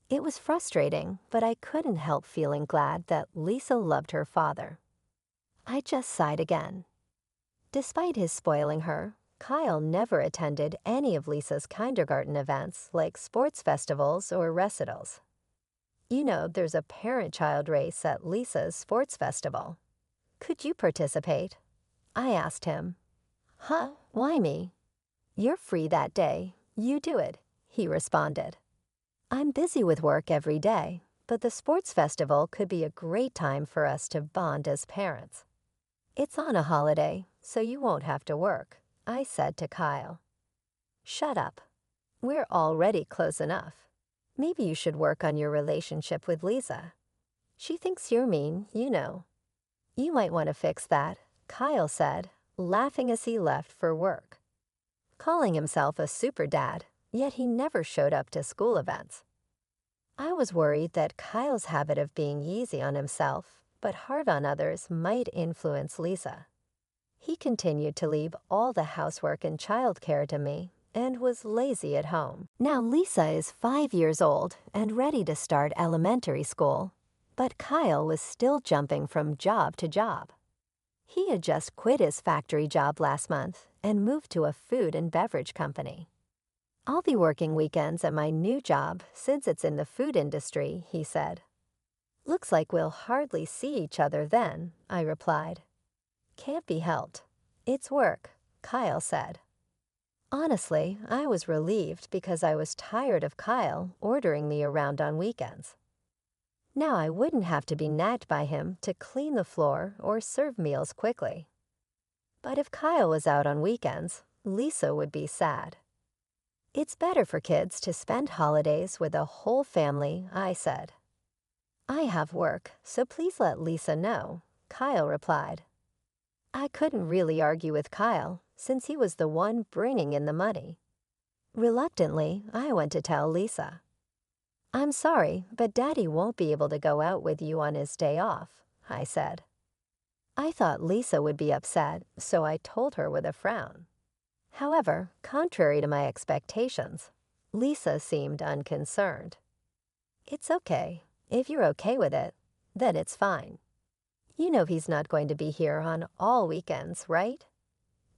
It was frustrating, but I couldn't help feeling glad that Lisa loved her father. I just sighed again. Despite his spoiling her, Kyle never attended any of Lisa's kindergarten events like sports festivals or recitals. You know, there's a parent-child race at Lisa's sports festival. "Could you participate?" I asked him. "Huh? Why me?" "You're free that day. You do it," he responded. "I'm busy with work every day, but the sports festival could be a great time for us to bond as parents. It's on a holiday, so you won't have to work," I said to Kyle. "Shut up. We're already close enough. Maybe you should work on your relationship with Lisa. She thinks you're mean, you know." "You might want to fix that," Kyle said, laughing as he left for work. Calling himself a super dad, yet he never showed up to school events. I was worried that Kyle's habit of being easy on himself, but hard on others, might influence Lisa. He continued to leave all the housework and childcare to me and was lazy at home. Now Lisa is 5 years old and ready to start elementary school, but Kyle was still jumping from job to job. He had just quit his factory job last month and moved to a food and beverage company. "I'll be working weekends at my new job since it's in the food industry," he said. "Looks like we'll hardly see each other then," I replied. "Can't be helped. It's work," Kyle said. Honestly, I was relieved because I was tired of Kyle ordering me around on weekends. Now I wouldn't have to be nagged by him to clean the floor or serve meals quickly. But if Kyle was out on weekends, Lisa would be sad. It's better for kids to spend holidays with the whole family, I said. I have work, so please let Lisa know, Kyle replied. I couldn't really argue with Kyle, since he was the one bringing in the money. Reluctantly, I went to tell Lisa. I'm sorry, but Daddy won't be able to go out with you on his day off, I said. I thought Lisa would be upset, so I told her with a frown. However, contrary to my expectations, Lisa seemed unconcerned. It's okay. If you're okay with it, then it's fine. You know he's not going to be here on all weekends, right?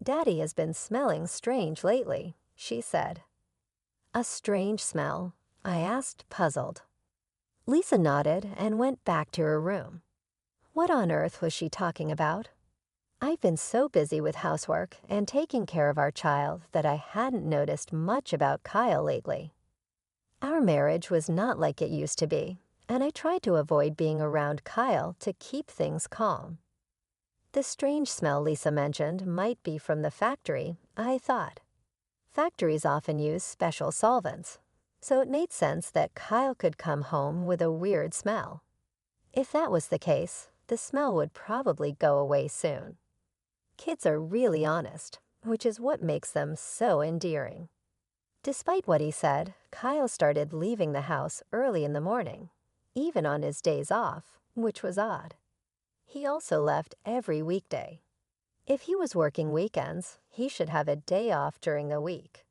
Daddy has been smelling strange lately, she said. A strange smell? I asked, puzzled. Lisa nodded and went back to her room. What on earth was she talking about? I've been so busy with housework and taking care of our child that I hadn't noticed much about Kyle lately. Our marriage was not like it used to be, and I tried to avoid being around Kyle to keep things calm. The strange smell Lisa mentioned might be from the factory, I thought. Factories often use special solvents, so it made sense that Kyle could come home with a weird smell. If that was the case, the smell would probably go away soon. Kids are really honest, which is what makes them so endearing. Despite what he said, Kyle started leaving the house early in the morning, even on his days off, which was odd. He also left every weekday. If he was working weekends, he should have a day off during the week.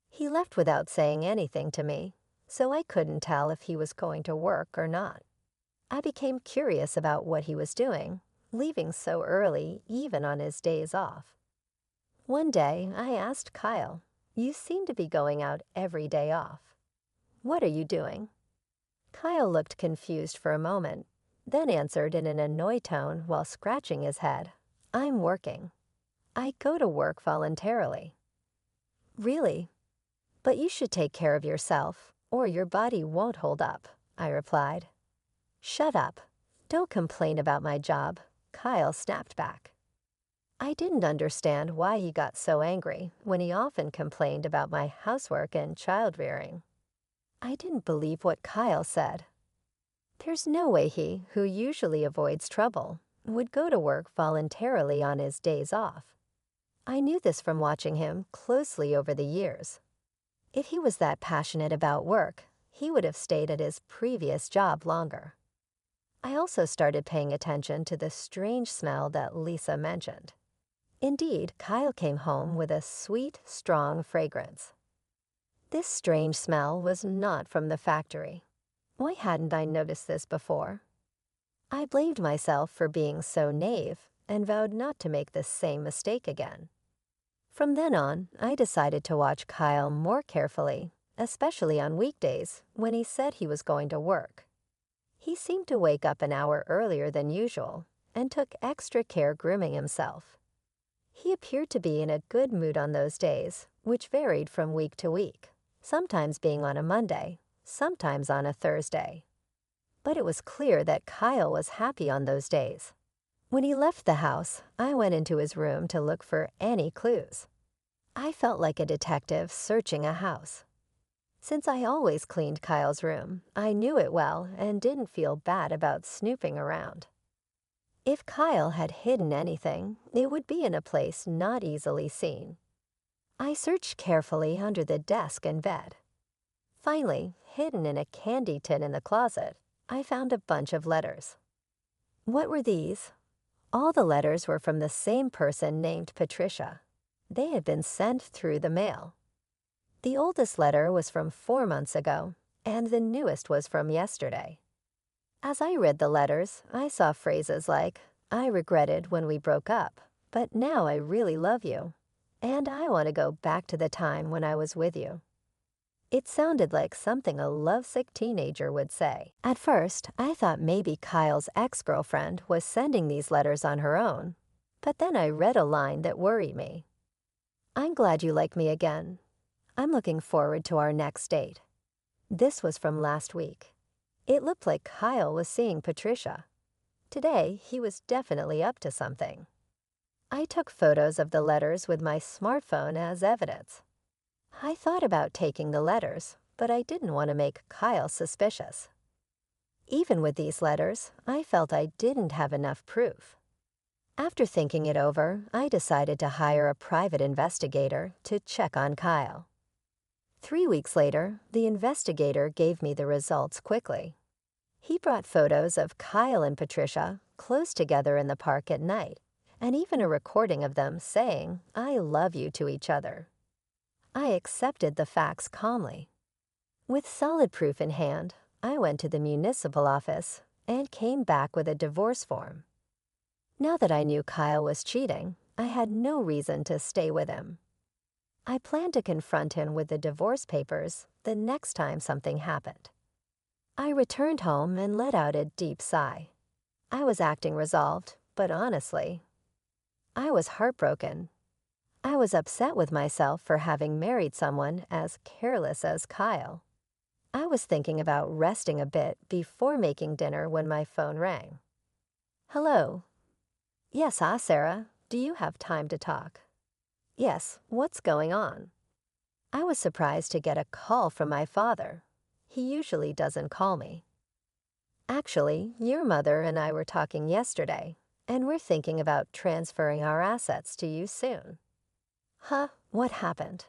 He left without saying anything to me, so I couldn't tell if he was going to work or not. I became curious about what he was doing, leaving so early even on his days off. One day, I asked Kyle, "You seem to be going out every day off. What are you doing?" Kyle looked confused for a moment, then answered in an annoyed tone while scratching his head, "I'm working. I go to work voluntarily." "Really? But you should take care of yourself, or your body won't hold up," I replied. "Shut up. Don't complain about my job," Kyle snapped back. I didn't understand why he got so angry when he often complained about my housework and child rearing. I didn't believe what Kyle said. There's no way he, who usually avoids trouble, would go to work voluntarily on his days off. I knew this from watching him closely over the years. If he was that passionate about work, he would have stayed at his previous job longer. I also started paying attention to the strange smell that Lisa mentioned. Indeed, Kyle came home with a sweet, strong fragrance. This strange smell was not from the factory. Why hadn't I noticed this before? I blamed myself for being so naive and vowed not to make the same mistake again. From then on, I decided to watch Kyle more carefully, especially on weekdays when he said he was going to work. He seemed to wake up an hour earlier than usual and took extra care grooming himself. He appeared to be in a good mood on those days, which varied from week to week, sometimes being on a Monday, sometimes on a Thursday. But it was clear that Kyle was happy on those days. When he left the house, I went into his room to look for any clues. I felt like a detective searching a house. Since I always cleaned Kyle's room, I knew it well and didn't feel bad about snooping around. If Kyle had hidden anything, it would be in a place not easily seen. I searched carefully under the desk and bed. Finally, hidden in a candy tin in the closet, I found a bunch of letters. What were these? All the letters were from the same person named Patricia. They had been sent through the mail. The oldest letter was from 4 months ago, and the newest was from yesterday. As I read the letters, I saw phrases like, "I regretted when we broke up, but now I really love you, and I want to go back to the time when I was with you." It sounded like something a lovesick teenager would say. At first, I thought maybe Kyle's ex-girlfriend was sending these letters on her own, but then I read a line that worried me. "I'm glad you like me again. I'm looking forward to our next date." This was from last week. It looked like Kyle was seeing Patricia. Today, he was definitely up to something. I took photos of the letters with my smartphone as evidence. I thought about taking the letters, but I didn't want to make Kyle suspicious. Even with these letters, I felt I didn't have enough proof. After thinking it over, I decided to hire a private investigator to check on Kyle. 3 weeks later, the investigator gave me the results quickly. He brought photos of Kyle and Patricia close together in the park at night, and even a recording of them saying, "I love you" to each other. I accepted the facts calmly. With solid proof in hand, I went to the municipal office and came back with a divorce form. Now that I knew Kyle was cheating, I had no reason to stay with him. I planned to confront him with the divorce papers the next time something happened. I returned home and let out a deep sigh. I was acting resolved, but honestly, I was heartbroken. I was upset with myself for having married someone as careless as Kyle. I was thinking about resting a bit before making dinner when my phone rang. "Hello." "Yes, Sarah. Do you have time to talk?" "Yes, what's going on?" I was surprised to get a call from my father. He usually doesn't call me. "Actually, your mother and I were talking yesterday, and we're thinking about transferring our assets to you soon." "Huh? What happened?"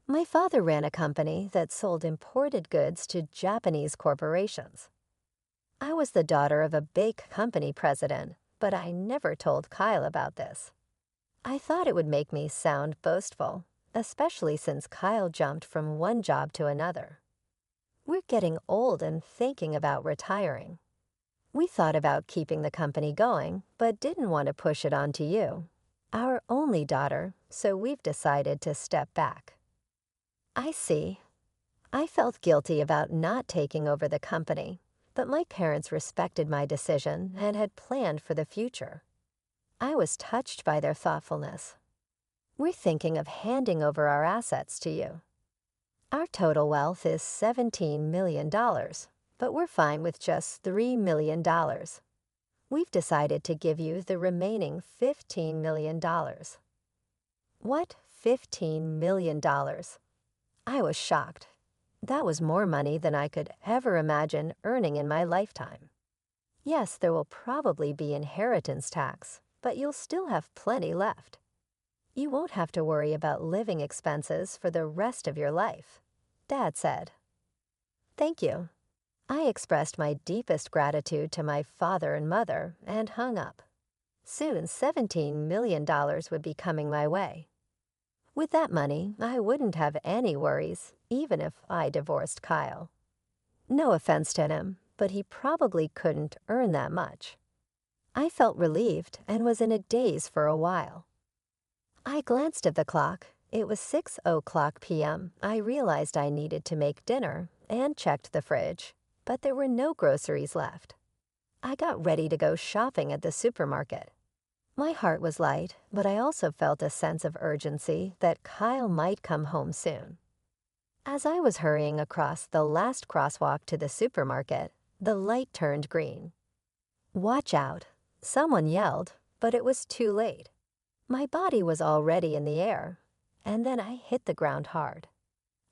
"My father ran a company that sold imported goods to Japanese corporations. I was the daughter of a big company president, but I never told Kyle about this. I thought it would make me sound boastful, especially since Kyle jumped from one job to another. We're getting old and thinking about retiring. We thought about keeping the company going, but didn't want to push it onto you, our only daughter, so we've decided to step back." "I see." I felt guilty about not taking over the company, but my parents respected my decision and had planned for the future. I was touched by their thoughtfulness. "We're thinking of handing over our assets to you. Our total wealth is $17 million, but we're fine with just $3 million. We've decided to give you the remaining $15 million. "What? $15 million? I was shocked. That was more money than I could ever imagine earning in my lifetime. "Yes, there will probably be inheritance tax, but you'll still have plenty left. You won't have to worry about living expenses for the rest of your life," Dad said. "Thank you." I expressed my deepest gratitude to my father and mother and hung up. Soon $17 million would be coming my way. With that money, I wouldn't have any worries, even if I divorced Kyle. No offense to him, but he probably couldn't earn that much. I felt relieved and was in a daze for a while. I glanced at the clock. It was 6:00 p.m. I realized I needed to make dinner and checked the fridge, but there were no groceries left. I got ready to go shopping at the supermarket. My heart was light, but I also felt a sense of urgency that Kyle might come home soon. As I was hurrying across the last crosswalk to the supermarket, the light turned green. "Watch out!" Someone yelled, but it was too late. My body was already in the air, and then I hit the ground hard.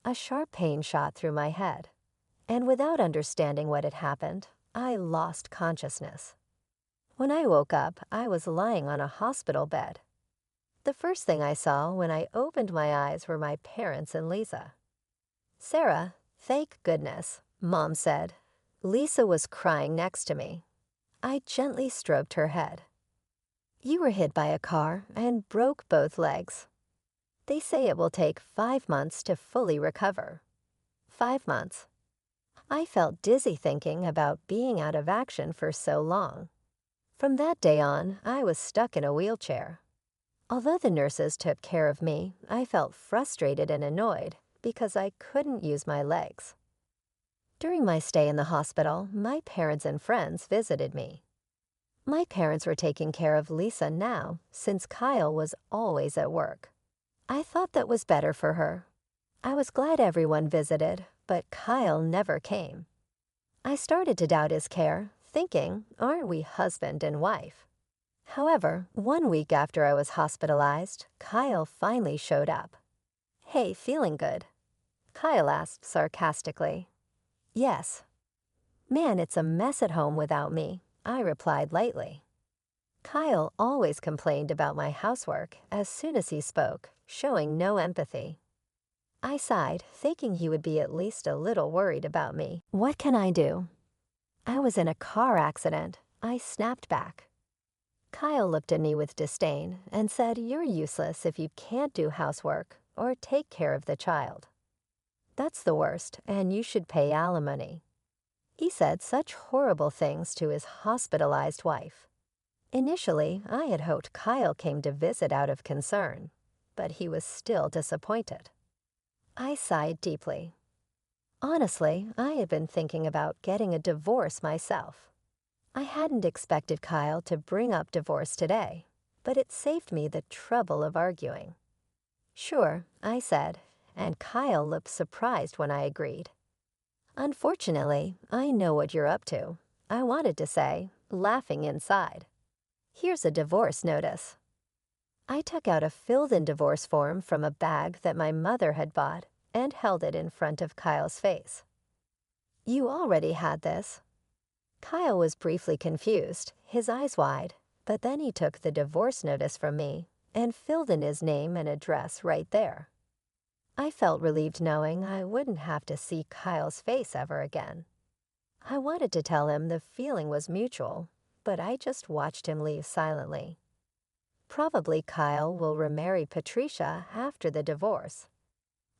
A sharp pain shot through my head, and without understanding what had happened, I lost consciousness. When I woke up, I was lying on a hospital bed. The first thing I saw when I opened my eyes were my parents and Lisa. "Sarah, thank goodness," Mom said. Lisa was crying next to me. I gently stroked her head. "You were hit by a car and broke both legs. They say it will take 5 months to fully recover." 5 months. I felt dizzy thinking about being out of action for so long. From that day on, I was stuck in a wheelchair. Although the nurses took care of me, I felt frustrated and annoyed because I couldn't use my legs. During my stay in the hospital, my parents and friends visited me. My parents were taking care of Lisa now, since Kyle was always at work. I thought that was better for her. I was glad everyone visited, but Kyle never came. I started to doubt his care, thinking, aren't we husband and wife? However, 1 week after I was hospitalized, Kyle finally showed up. "Hey, feeling good?" Kyle asked sarcastically. "Yes." "Man, it's a mess at home without me," I replied lightly. Kyle always complained about my housework as soon as he spoke, showing no empathy. I sighed, thinking he would be at least a little worried about me. "What can I do?" "I was in a car accident," I snapped back. Kyle looked at me with disdain and said, "You're useless if you can't do housework or take care of the child. That's the worst, and you should pay alimony." He said such horrible things to his hospitalized wife. Initially, I had hoped Kyle came to visit out of concern, but he was still disappointed. I sighed deeply. Honestly, I had been thinking about getting a divorce myself. I hadn't expected Kyle to bring up divorce today, but it saved me the trouble of arguing. "Sure," I said, and Kyle looked surprised when I agreed. "Unfortunately, I know what you're up to," I wanted to say, laughing inside. "Here's a divorce notice." I took out a filled-in divorce form from a bag that my mother had bought and held it in front of Kyle's face. "You already had this." Kyle was briefly confused, his eyes wide, but then he took the divorce notice from me and filled in his name and address right there. I felt relieved knowing I wouldn't have to see Kyle's face ever again. I wanted to tell him the feeling was mutual, but I just watched him leave silently. Probably Kyle will remarry Patricia after the divorce.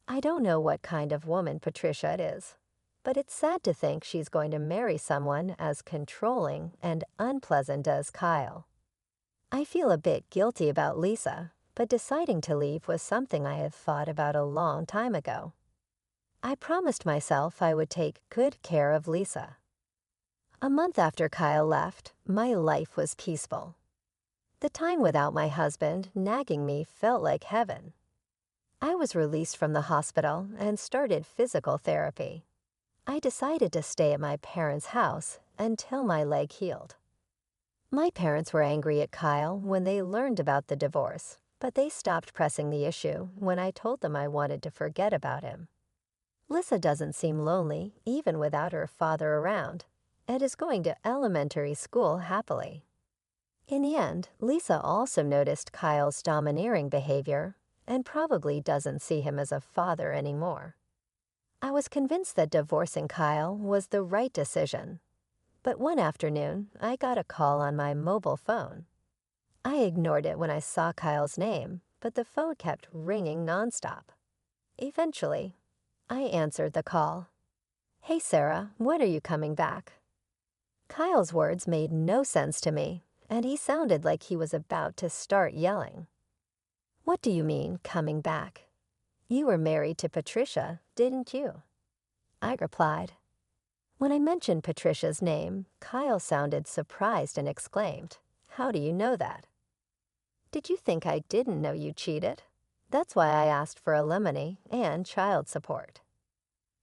I don't know what kind of woman Patricia is, but it's sad to think she's going to marry someone as controlling and unpleasant as Kyle. I feel a bit guilty about Lisa, but deciding to leave was something I had thought about a long time ago. I promised myself I would take good care of Lisa. A month after Kyle left, my life was peaceful. The time without my husband nagging me felt like heaven. I was released from the hospital and started physical therapy. I decided to stay at my parents' house until my leg healed. My parents were angry at Kyle when they learned about the divorce, but they stopped pressing the issue when I told them I wanted to forget about him. Lisa doesn't seem lonely even without her father around, and is going to elementary school happily. In the end, Lisa also noticed Kyle's domineering behavior and probably doesn't see him as a father anymore. I was convinced that divorcing Kyle was the right decision, but one afternoon I got a call on my mobile phone. I ignored it when I saw Kyle's name, but the phone kept ringing nonstop. Eventually, I answered the call. "Hey Sarah, when are you coming back?" Kyle's words made no sense to me, and he sounded like he was about to start yelling. "What do you mean, coming back? You were married to Patricia, didn't you?" I replied. When I mentioned Patricia's name, Kyle sounded surprised and exclaimed, "How do you know that?" "Did you think I didn't know you cheated? That's why I asked for alimony and child support."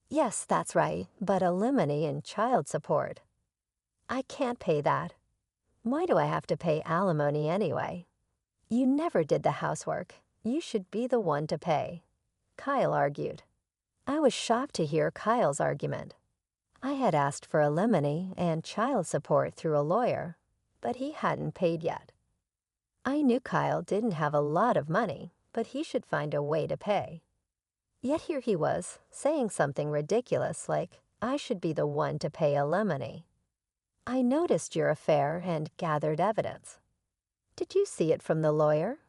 "Yes, that's right, but alimony and child support. I can't pay that. Why do I have to pay alimony anyway? You never did the housework. You should be the one to pay," Kyle argued. I was shocked to hear Kyle's argument. I had asked for alimony and child support through a lawyer, but he hadn't paid yet. I knew Kyle didn't have a lot of money, but he should find a way to pay. Yet here he was, saying something ridiculous like, I should be the one to pay alimony. "I noticed your affair and gathered evidence." "Did you see it from the lawyer?"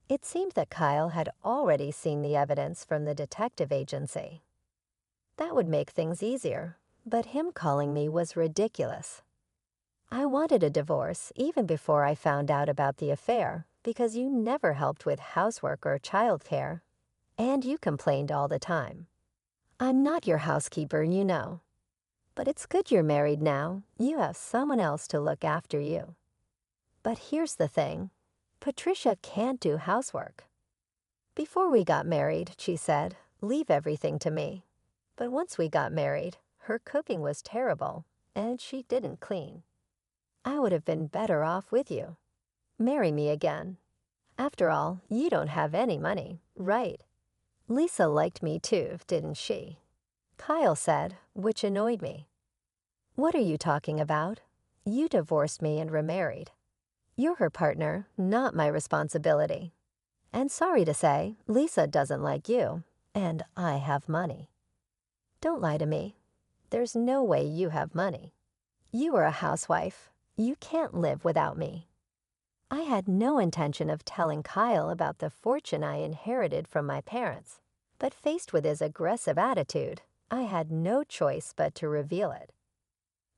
It seemed that Kyle had already seen the evidence from the detective agency. That would make things easier, but him calling me was ridiculous. I wanted a divorce even before I found out about the affair because you never helped with housework or childcare, and you complained all the time. I'm not your housekeeper, you know. But it's good you're married now. You have someone else to look after you. But here's the thing. Patricia can't do housework. Before we got married, she said, leave everything to me. But once we got married, her cooking was terrible, and she didn't clean. I would have been better off with you. Marry me again. After all, you don't have any money, right? Lisa liked me too, didn't she? Kyle said, which annoyed me. What are you talking about? You divorced me and remarried. You're her partner, not my responsibility. And sorry to say, Lisa doesn't like you, and I have money. Don't lie to me. There's no way you have money. You are a housewife. You can't live without me. I had no intention of telling Kyle about the fortune I inherited from my parents, but faced with his aggressive attitude, I had no choice but to reveal it.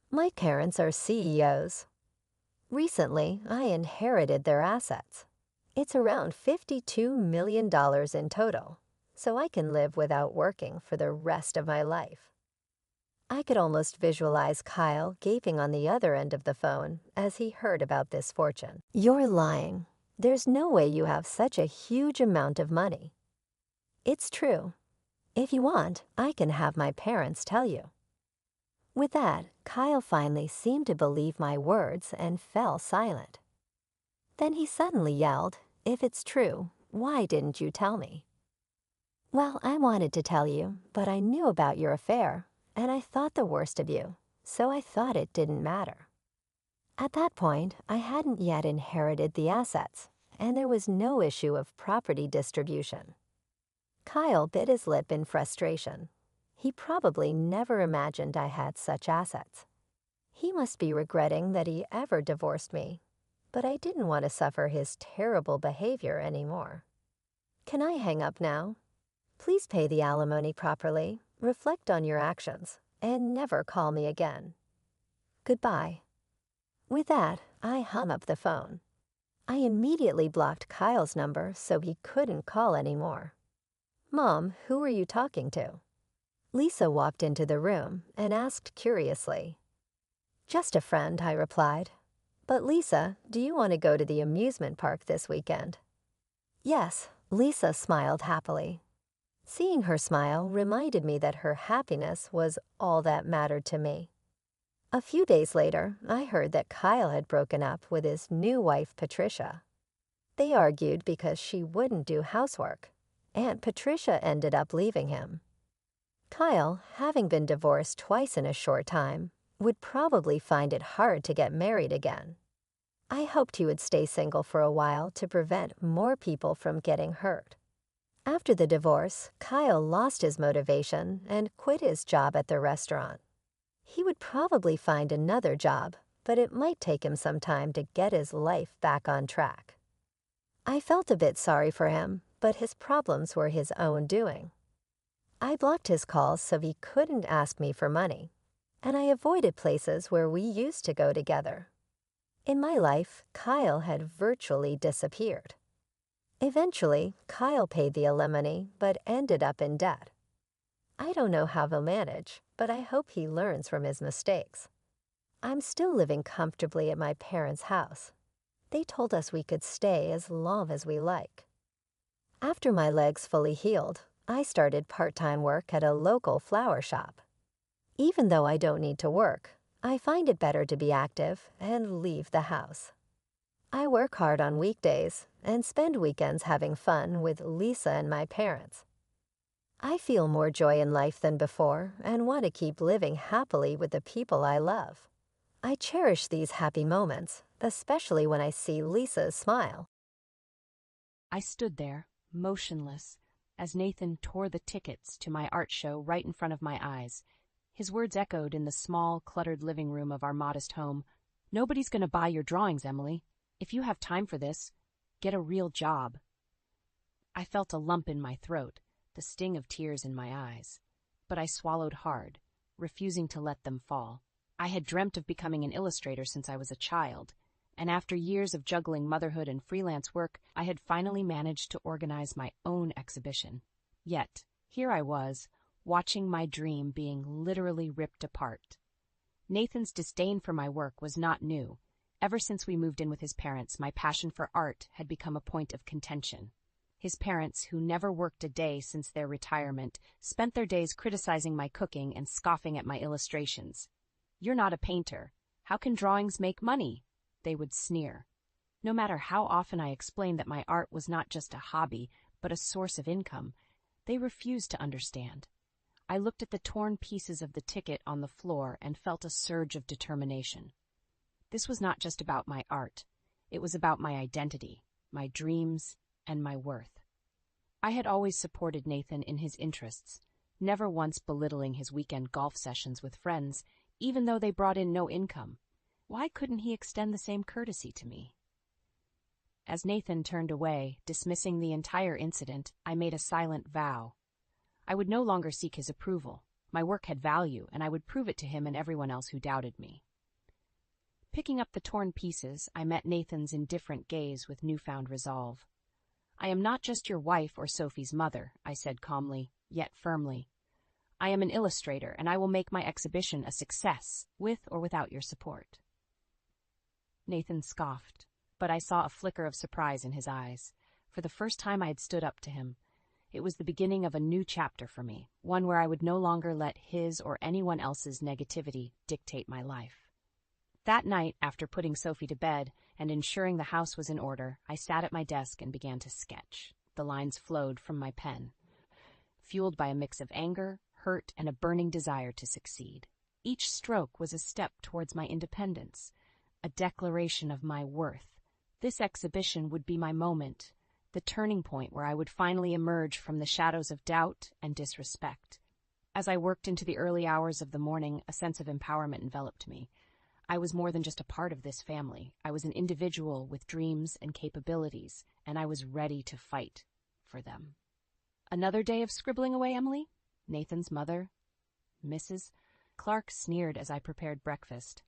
My parents are CEOs. Recently, I inherited their assets. It's around $52 million in total, so I can live without working for the rest of my life. I could almost visualize Kyle gaping on the other end of the phone as he heard about this fortune. You're lying. There's no way you have such a huge amount of money. It's true. If you want, I can have my parents tell you. With that, Kyle finally seemed to believe my words and fell silent. Then he suddenly yelled, "If it's true, why didn't you tell me?" Well, I wanted to tell you, but I knew about your affair, and I thought the worst of you, so I thought it didn't matter. At that point, I hadn't yet inherited the assets, and there was no issue of property distribution. Kyle bit his lip in frustration. He probably never imagined I had such assets. He must be regretting that he ever divorced me, but I didn't want to suffer his terrible behavior anymore. Can I hang up now? Please pay the alimony properly, reflect on your actions, and never call me again. Goodbye. With that, I hung up the phone. I immediately blocked Kyle's number so he couldn't call anymore. Mom, who are you talking to? Lisa walked into the room and asked curiously. Just a friend, I replied. But Lisa, do you want to go to the amusement park this weekend? Yes, Lisa smiled happily. Seeing her smile reminded me that her happiness was all that mattered to me. A few days later, I heard that Kyle had broken up with his new wife, Patricia. They argued because she wouldn't do housework, and Patricia ended up leaving him. Kyle, having been divorced twice in a short time, would probably find it hard to get married again. I hoped he would stay single for a while to prevent more people from getting hurt. After the divorce, Kyle lost his motivation and quit his job at the restaurant. He would probably find another job, but it might take him some time to get his life back on track. I felt a bit sorry for him, but his problems were his own doing. I blocked his calls so he couldn't ask me for money, and I avoided places where we used to go together. In my life, Kyle had virtually disappeared. Eventually, Kyle paid the alimony but ended up in debt. I don't know how he'll manage, but I hope he learns from his mistakes. I'm still living comfortably at my parents' house. They told us we could stay as long as we like. After my legs fully healed, I started part-time work at a local flower shop. Even though I don't need to work, I find it better to be active and leave the house. I work hard on weekdays and spend weekends having fun with Lisa and my parents. I feel more joy in life than before and want to keep living happily with the people I love. I cherish these happy moments, especially when I see Lisa's smile. I stood there, motionless, as Nathan tore the tickets to my art show right in front of my eyes. His words echoed in the small, cluttered living room of our modest home. "Nobody's going to buy your drawings, Emily. If you have time for this, get a real job." I felt a lump in my throat, the sting of tears in my eyes. But I swallowed hard, refusing to let them fall. I had dreamt of becoming an illustrator since I was a child, and after years of juggling motherhood and freelance work, I had finally managed to organize my own exhibition. Yet, here I was, watching my dream being literally ripped apart. Nathan's disdain for my work was not new. Ever since we moved in with his parents, my passion for art had become a point of contention. His parents, who never worked a day since their retirement, spent their days criticizing my cooking and scoffing at my illustrations. "You're not a painter. How can drawings make money?" they would sneer. No matter how often I explained that my art was not just a hobby, but a source of income, they refused to understand. I looked at the torn pieces of the ticket on the floor and felt a surge of determination. This was not just about my art. It was about my identity, my dreams, and my worth. I had always supported Nathan in his interests, never once belittling his weekend golf sessions with friends, even though they brought in no income. Why couldn't he extend the same courtesy to me? As Nathan turned away, dismissing the entire incident, I made a silent vow. I would no longer seek his approval. My work had value, and I would prove it to him and everyone else who doubted me. Picking up the torn pieces, I met Nathan's indifferent gaze with newfound resolve. "I am not just your wife or Sophie's mother," I said calmly, yet firmly. "I am an illustrator, and I will make my exhibition a success, with or without your support." Nathan scoffed, but I saw a flicker of surprise in his eyes. For the first time I had stood up to him. It was the beginning of a new chapter for me, one where I would no longer let his or anyone else's negativity dictate my life. That night, after putting Sophie to bed and ensuring the house was in order, I sat at my desk and began to sketch. The lines flowed from my pen, fueled by a mix of anger, hurt, and a burning desire to succeed. Each stroke was a step towards my independence, a declaration of my worth. This exhibition would be my moment, the turning point where I would finally emerge from the shadows of doubt and disrespect. As I worked into the early hours of the morning, a sense of empowerment enveloped me. I was more than just a part of this family. I was an individual with dreams and capabilities, and I was ready to fight for them. "Another day of scribbling away, Emily?" Nathan's mother, Mrs. Clark, sneered as I prepared breakfast.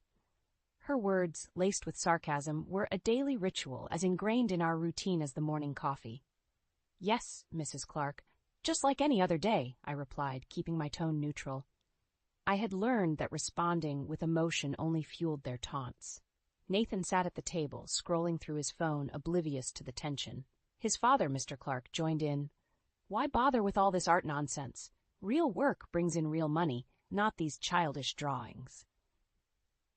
Her words, laced with sarcasm, were a daily ritual, as ingrained in our routine as the morning coffee. "Yes, Mrs. Clark, just like any other day," I replied, keeping my tone neutral. I had learned that responding with emotion only fueled their taunts. Nathan sat at the table, scrolling through his phone, oblivious to the tension. His father, Mr. Clark, joined in. "Why bother with all this art nonsense? Real work brings in real money, not these childish drawings."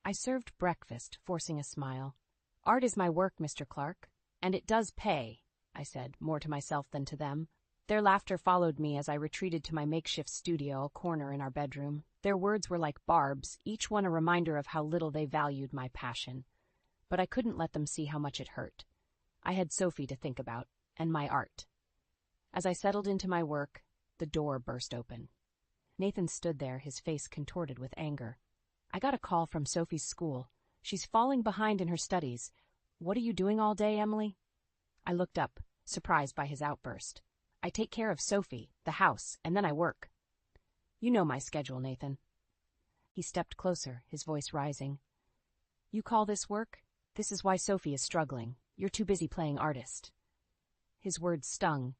I served breakfast, forcing a smile. "Art is my work, Mr. Clark, and it does pay," I said, more to myself than to them. Their laughter followed me as I retreated to my makeshift studio, a corner in our bedroom. Their words were like barbs, each one a reminder of how little they valued my passion. But I couldn't let them see how much it hurt. I had Sophie to think about, and my art. As I settled into my work, the door burst open. Nathan stood there, his face contorted with anger. "I got a call from Sophie's school. She's falling behind in her studies. What are you doing all day, Emily?" I looked up, surprised by his outburst. "I take care of Sophie, the house, and then I work." "You know my schedule, Nathan." He stepped closer, his voice rising. "You call this work? This is why Sophie is struggling. You're too busy playing artist." His words stung.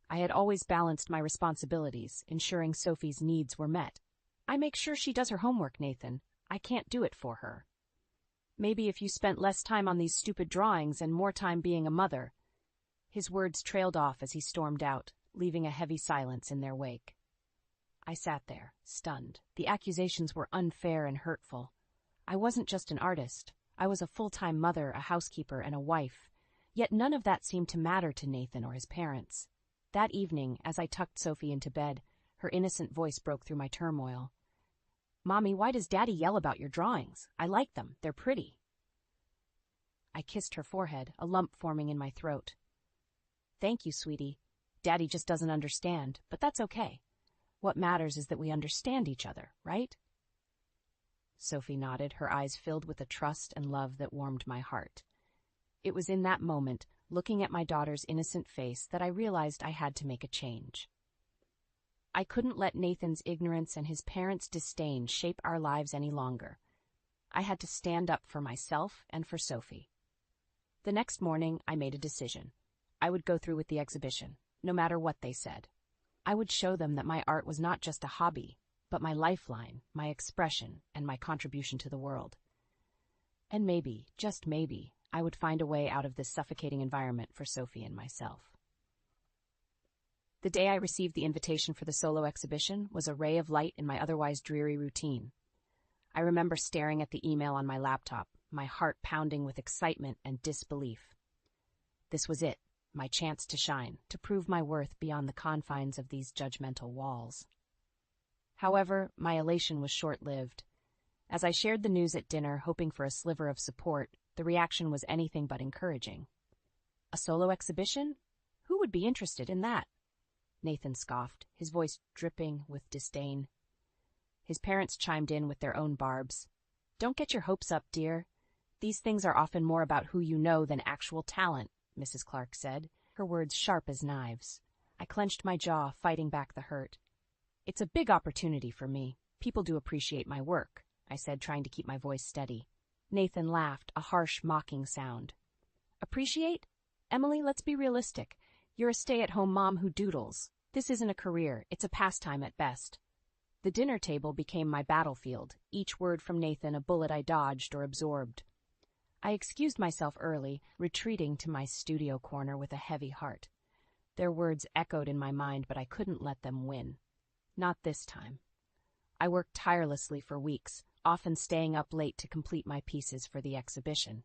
I had always balanced my responsibilities, ensuring Sophie's needs were met. "I make sure she does her homework, Nathan. I can't do it for her." "Maybe if you spent less time on these stupid drawings and more time being a mother." His words trailed off as he stormed out, leaving a heavy silence in their wake. I sat there, stunned. The accusations were unfair and hurtful. I wasn't just an artist. I was a full-time mother, a housekeeper, and a wife. Yet none of that seemed to matter to Nathan or his parents. That evening, as I tucked Sophie into bed, her innocent voice broke through my turmoil. "Mommy, why does Daddy yell about your drawings? I like them. They're pretty." I kissed her forehead, a lump forming in my throat. "Thank you, sweetie. Daddy just doesn't understand, but that's okay. What matters is that we understand each other, right?" Sophie nodded, her eyes filled with a trust and love that warmed my heart. It was in that moment, looking at my daughter's innocent face, that I realized I had to make a change. I couldn't let Nathan's ignorance and his parents' disdain shape our lives any longer. I had to stand up for myself and for Sophie. The next morning, I made a decision. I would go through with the exhibition, no matter what they said. I would show them that my art was not just a hobby, but my lifeline, my expression, and my contribution to the world. And maybe, just maybe, I would find a way out of this suffocating environment for Sophie and myself. The day I received the invitation for the solo exhibition was a ray of light in my otherwise dreary routine. I remember staring at the email on my laptop, my heart pounding with excitement and disbelief. This was it, my chance to shine, to prove my worth beyond the confines of these judgmental walls. However, my elation was short-lived. As I shared the news at dinner, hoping for a sliver of support, the reaction was anything but encouraging. A solo exhibition? Who would be interested in that? Nathan scoffed, his voice dripping with disdain. His parents chimed in with their own barbs. Don't get your hopes up, dear. These things are often more about who you know than actual talent, Mrs. Clark said, her words sharp as knives. I clenched my jaw, fighting back the hurt. It's a big opportunity for me. People do appreciate my work, I said, trying to keep my voice steady. Nathan laughed, a harsh, mocking sound. Appreciate? Emily, let's be realistic. You're a stay-at-home mom who doodles. This isn't a career, it's a pastime at best. The dinner table became my battlefield, each word from Nathan a bullet I dodged or absorbed. I excused myself early, retreating to my studio corner with a heavy heart. Their words echoed in my mind, but I couldn't let them win. Not this time. I worked tirelessly for weeks, often staying up late to complete my pieces for the exhibition.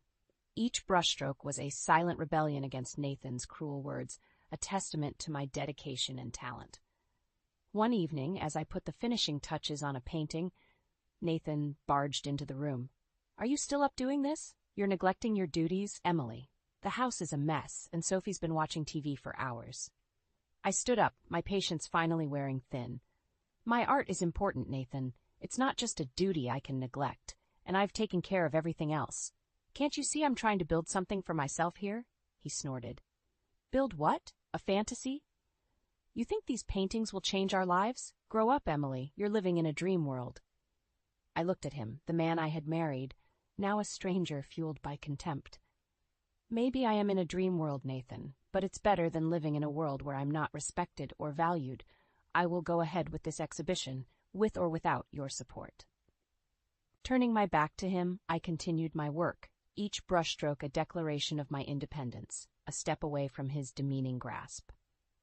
Each brushstroke was a silent rebellion against Nathan's cruel words, a testament to my dedication and talent. One evening, as I put the finishing touches on a painting, Nathan barged into the room. Are you still up doing this? You're neglecting your duties, Emily. The house is a mess, and Sophie's been watching TV for hours. I stood up, my patience finally wearing thin. My art is important, Nathan. It's not just a duty I can neglect, and I've taken care of everything else. Can't you see I'm trying to build something for myself here? He snorted. Build what? A fantasy? You think these paintings will change our lives? Grow up, Emily. You're living in a dream world. I looked at him, the man I had married, now a stranger fueled by contempt. Maybe I am in a dream world, Nathan, but it's better than living in a world where I'm not respected or valued. I will go ahead with this exhibition, with or without your support. Turning my back to him, I continued my work, each brushstroke a declaration of my independence, a step away from his demeaning grasp.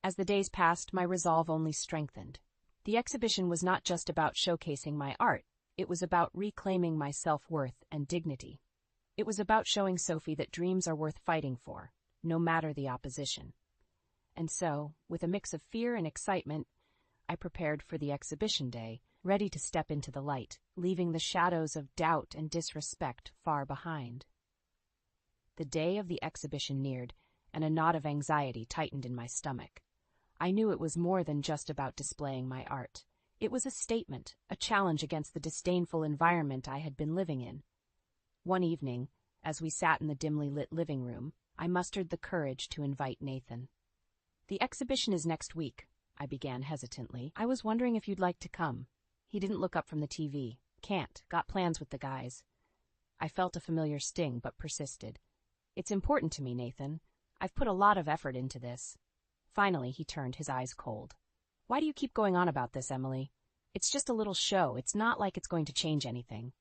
As the days passed, my resolve only strengthened. The exhibition was not just about showcasing my art. It was about reclaiming my self-worth and dignity. It was about showing Sophie that dreams are worth fighting for, no matter the opposition. And so, with a mix of fear and excitement, I prepared for the exhibition day, ready to step into the light, leaving the shadows of doubt and disrespect far behind. The day of the exhibition neared, and a knot of anxiety tightened in my stomach. I knew it was more than just about displaying my art. It was a statement, a challenge against the disdainful environment I had been living in. One evening, as we sat in the dimly lit living room, I mustered the courage to invite Nathan. The exhibition is next week, I began hesitantly. I was wondering if you'd like to come. He didn't look up from the TV. Can't. Got plans with the guys. I felt a familiar sting, but persisted. It's important to me, Nathan. I've put a lot of effort into this. Finally, he turned, his eyes cold. Why do you keep going on about this, Emily? It's just a little show. It's not like it's going to change anything.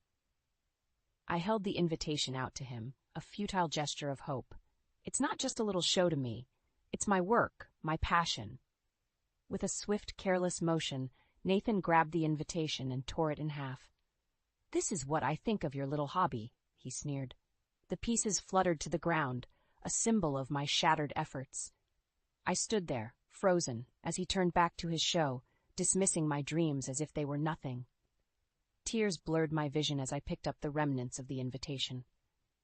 I held the invitation out to him, a futile gesture of hope. It's not just a little show to me. It's my work, my passion. With a swift, careless motion, Nathan grabbed the invitation and tore it in half. This is what I think of your little hobby, he sneered. The pieces fluttered to the ground, a symbol of my shattered efforts. I stood there, frozen, as he turned back to his show, dismissing my dreams as if they were nothing. Tears blurred my vision as I picked up the remnants of the invitation.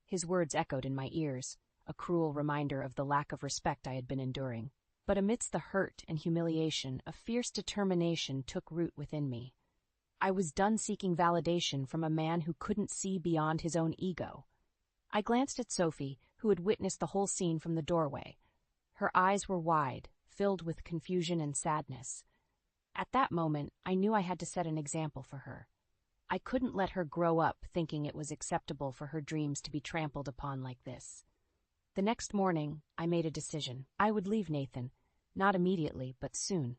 His words echoed in my ears, a cruel reminder of the lack of respect I had been enduring. But amidst the hurt and humiliation, a fierce determination took root within me. I was done seeking validation from a man who couldn't see beyond his own ego. I glanced at Sophie, who had witnessed the whole scene from the doorway. Her eyes were wide, filled with confusion and sadness. At that moment, I knew I had to set an example for her. I couldn't let her grow up thinking it was acceptable for her dreams to be trampled upon like this. The next morning, I made a decision. I would leave Nathan, not immediately, but soon.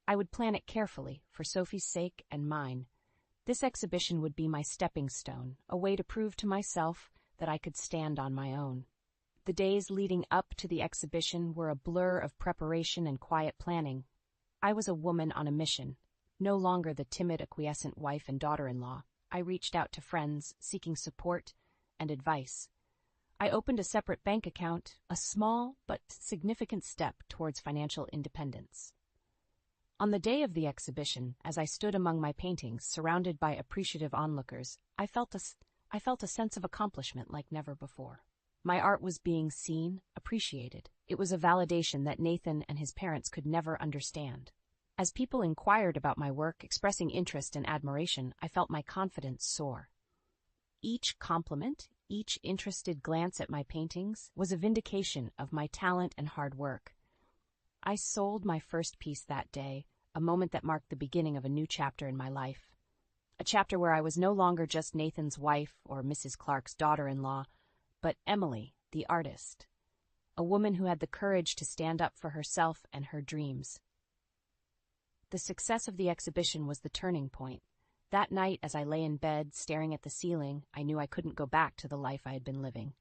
I would plan it carefully, for Sophie's sake and mine. This exhibition would be my stepping stone, a way to prove to myself that I could stand on my own. The days leading up to the exhibition were a blur of preparation and quiet planning. I was a woman on a mission, no longer the timid, acquiescent wife and daughter-in-law. I reached out to friends, seeking support and advice. I opened a separate bank account, a small but significant step towards financial independence. On the day of the exhibition, as I stood among my paintings, surrounded by appreciative onlookers, I felt a sense of accomplishment like never before. My art was being seen, appreciated. It was a validation that Nathan and his parents could never understand. As people inquired about my work, expressing interest and admiration, I felt my confidence soar. Each compliment, each interested glance at my paintings was a vindication of my talent and hard work. I sold my first piece that day, a moment that marked the beginning of a new chapter in my life. A chapter where I was no longer just Nathan's wife or Mrs. Clark's daughter-in-law, but Emily, the artist, a woman who had the courage to stand up for herself and her dreams. The success of the exhibition was the turning point. That night, as I lay in bed, staring at the ceiling, I knew I couldn't go back to the life I had been living.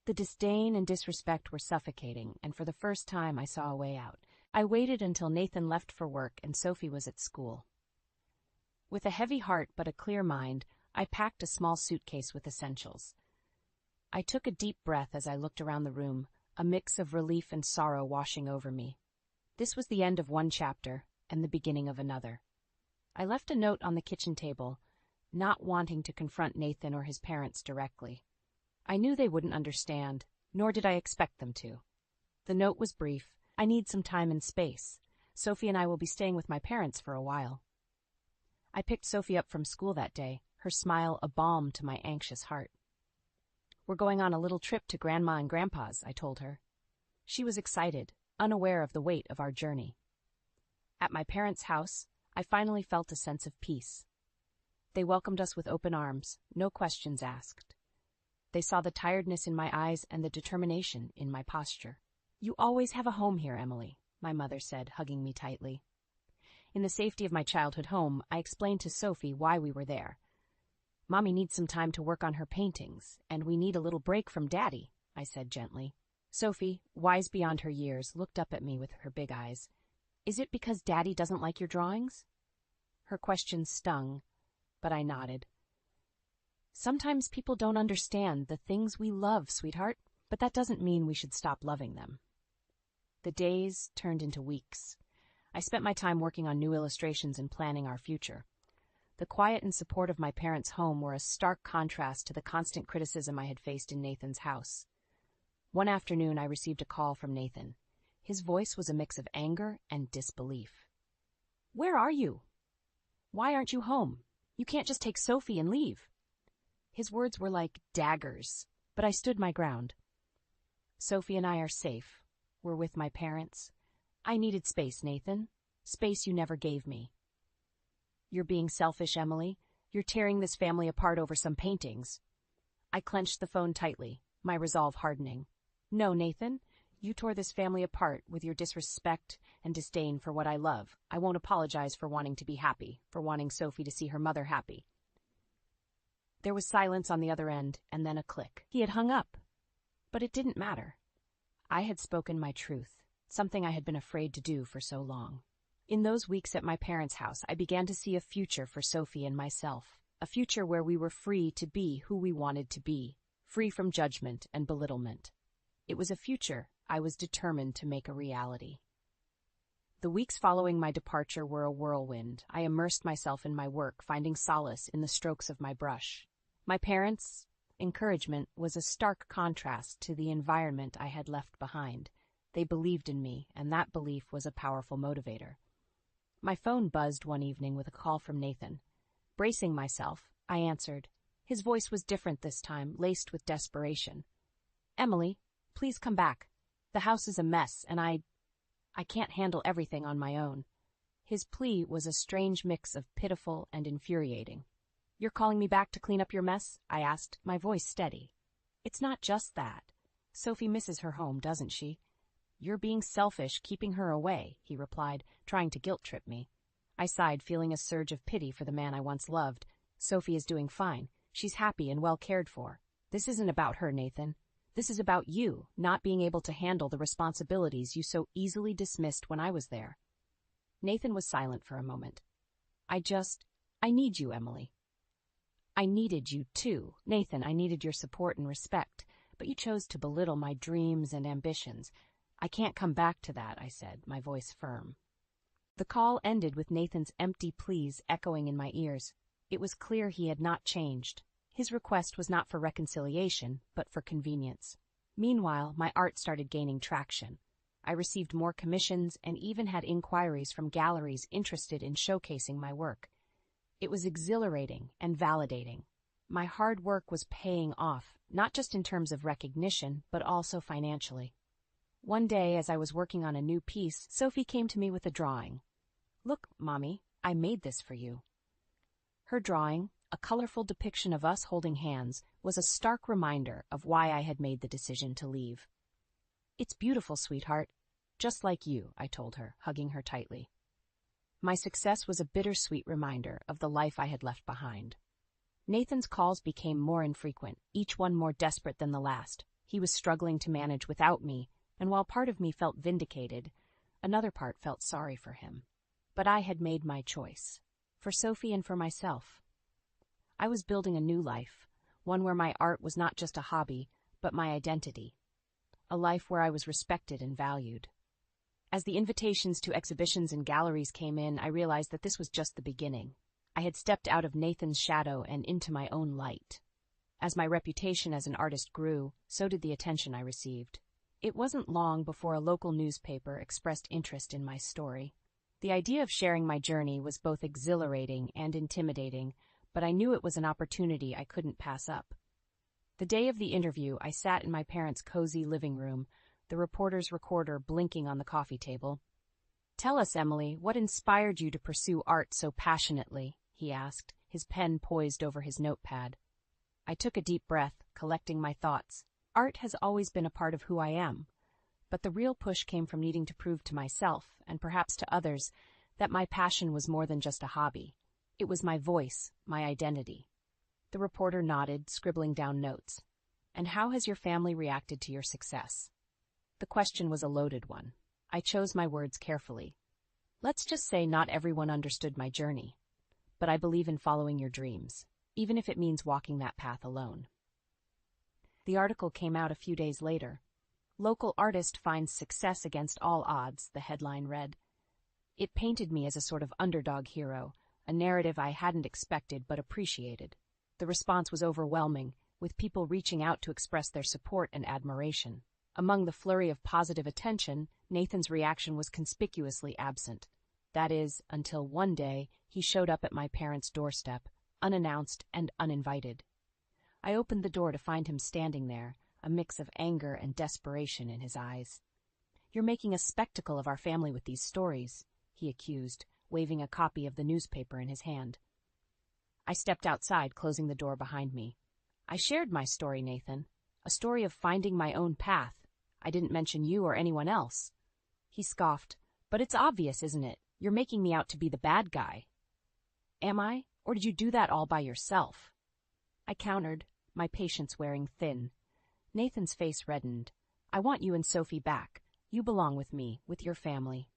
The disdain and disrespect were suffocating, and for the first time I saw a way out. I waited until Nathan left for work and Sophie was at school. With a heavy heart but a clear mind, I packed a small suitcase with essentials. I took a deep breath as I looked around the room, a mix of relief and sorrow washing over me. This was the end of one chapter and the beginning of another. I left a note on the kitchen table, not wanting to confront Nathan or his parents directly. I knew they wouldn't understand, nor did I expect them to. The note was brief. I need some time and space. Sophie and I will be staying with my parents for a while. I picked Sophie up from school that day, her smile a balm to my anxious heart. We're going on a little trip to Grandma and Grandpa's, I told her. She was excited, unaware of the weight of our journey. At my parents' house, I finally felt a sense of peace. They welcomed us with open arms, no questions asked. They saw the tiredness in my eyes and the determination in my posture. You always have a home here, Emily, my mother said, hugging me tightly. In the safety of my childhood home, I explained to Sophie why we were there. Mommy needs some time to work on her paintings, and we need a little break from Daddy, I said gently. Sophie, wise beyond her years, looked up at me with her big eyes. Is it because Daddy doesn't like your drawings? Her question stung, but I nodded. Sometimes people don't understand the things we love, sweetheart, but that doesn't mean we should stop loving them. The days turned into weeks. I spent my time working on new illustrations and planning our future. The quiet and support of my parents' home were a stark contrast to the constant criticism I had faced in Nathan's house. One afternoon, I received a call from Nathan. His voice was a mix of anger and disbelief. Where are you? Why aren't you home? You can't just take Sophie and leave. His words were like daggers, but I stood my ground. Sophie and I are safe. We're with my parents. I needed space, Nathan. Space you never gave me. You're being selfish, Emily. You're tearing this family apart over some paintings. I clenched the phone tightly, my resolve hardening. No, Nathan. You tore this family apart with your disrespect and disdain for what I love. I won't apologize for wanting to be happy, for wanting Sophie to see her mother happy. There was silence on the other end, and then a click. He had hung up. But it didn't matter. I had spoken my truth, something I had been afraid to do for so long. In those weeks at my parents' house, I began to see a future for Sophie and myself, a future where we were free to be who we wanted to be, free from judgment and belittlement. It was a future I was determined to make a reality. The weeks following my departure were a whirlwind. I immersed myself in my work, finding solace in the strokes of my brush. My parents' encouragement was a stark contrast to the environment I had left behind. They believed in me, and that belief was a powerful motivator. My phone buzzed one evening with a call from Nathan. Bracing myself, I answered. His voice was different this time, laced with desperation. Emily, please come back. The house is a mess, and I can't handle everything on my own. His plea was a strange mix of pitiful and infuriating. You're calling me back to clean up your mess? I asked, my voice steady. It's not just that. Sophie misses her home, doesn't she? You're being selfish, keeping her away, he replied, trying to guilt-trip me. I sighed, feeling a surge of pity for the man I once loved. Sophie is doing fine. She's happy and well cared for. This isn't about her, Nathan. This is about you, not being able to handle the responsibilities you so easily dismissed when I was there. Nathan was silent for a moment. I need you, Emily. I needed you, too. Nathan, I needed your support and respect, But you chose to belittle my dreams and ambitions. I can't come back to that, I said, my voice firm. The call ended with Nathan's empty pleas echoing in my ears. It was clear he had not changed. His request was not for reconciliation, but for convenience. Meanwhile, my art started gaining traction. I received more commissions and even had inquiries from galleries interested in showcasing my work. It was exhilarating and validating. My hard work was paying off, not just in terms of recognition, but also financially. One day, as I was working on a new piece, Sophie came to me with a drawing. "Look, Mommy, I made this for you." Her drawing, a colorful depiction of us holding hands, was a stark reminder of why I had made the decision to leave. "It's beautiful, sweetheart. Just like you," I told her, hugging her tightly. My success was a bittersweet reminder of the life I had left behind. Nathan's calls became more infrequent, each one more desperate than the last. He was struggling to manage without me, and while part of me felt vindicated, another part felt sorry for him. But I had made my choice, for Sophie and for myself. I was building a new life, one where my art was not just a hobby, but my identity. A life where I was respected and valued. As the invitations to exhibitions and galleries came in, I realized that this was just the beginning. I had stepped out of Nathan's shadow and into my own light. As my reputation as an artist grew, so did the attention I received. It wasn't long before a local newspaper expressed interest in my story. The idea of sharing my journey was both exhilarating and intimidating, but I knew it was an opportunity I couldn't pass up. The day of the interview, I sat in my parents' cozy living room, the reporter's recorder blinking on the coffee table. "Tell us, Emily, what inspired you to pursue art so passionately?" he asked, his pen poised over his notepad. I took a deep breath, collecting my thoughts. Art has always been a part of who I am, but the real push came from needing to prove to myself, and perhaps to others, that my passion was more than just a hobby. It was my voice, my identity. The reporter nodded, scribbling down notes. "And how has your family reacted to your success?" The question was a loaded one. I chose my words carefully. "Let's just say not everyone understood my journey. But I believe in following your dreams, even if it means walking that path alone." The article came out a few days later. "Local artist finds success against all odds," the headline read. It painted me as a sort of underdog hero, a narrative I hadn't expected but appreciated. The response was overwhelming, with people reaching out to express their support and admiration. Among the flurry of positive attention, Nathan's reaction was conspicuously absent. That is, until one day he showed up at my parents' doorstep, unannounced and uninvited. I opened the door to find him standing there, a mix of anger and desperation in his eyes. "You're making a spectacle of our family with these stories," he accused, waving a copy of the newspaper in his hand. I stepped outside, closing the door behind me. "I shared my story, Nathan. A story of finding my own path. I didn't mention you or anyone else." He scoffed. "But it's obvious, isn't it? You're making me out to be the bad guy." "Am I? Or did you do that all by yourself?" I countered, my patience wearing thin. Nathan's face reddened. "I want you and Sophie back. You belong with me, with your family."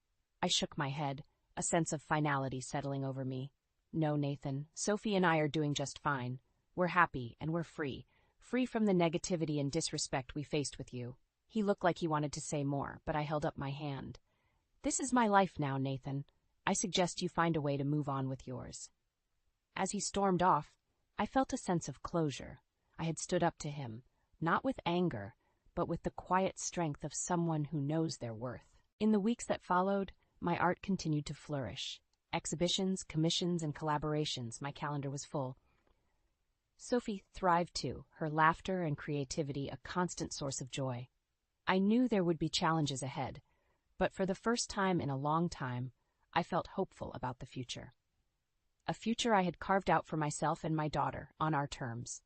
I shook my head, a sense of finality settling over me. "No, Nathan, Sophie and I are doing just fine. We're happy and we're free. Free from the negativity and disrespect we faced with you." He looked like he wanted to say more, but I held up my hand. "This is my life now, Nathan. I suggest you find a way to move on with yours." As he stormed off, I felt a sense of closure. I had stood up to him, not with anger, but with the quiet strength of someone who knows their worth. In the weeks that followed, my art continued to flourish. Exhibitions, commissions, and collaborations, my calendar was full. Sophie thrived too, her laughter and creativity a constant source of joy. I knew there would be challenges ahead, but for the first time in a long time, I felt hopeful about the future. A future I had carved out for myself and my daughter on our terms.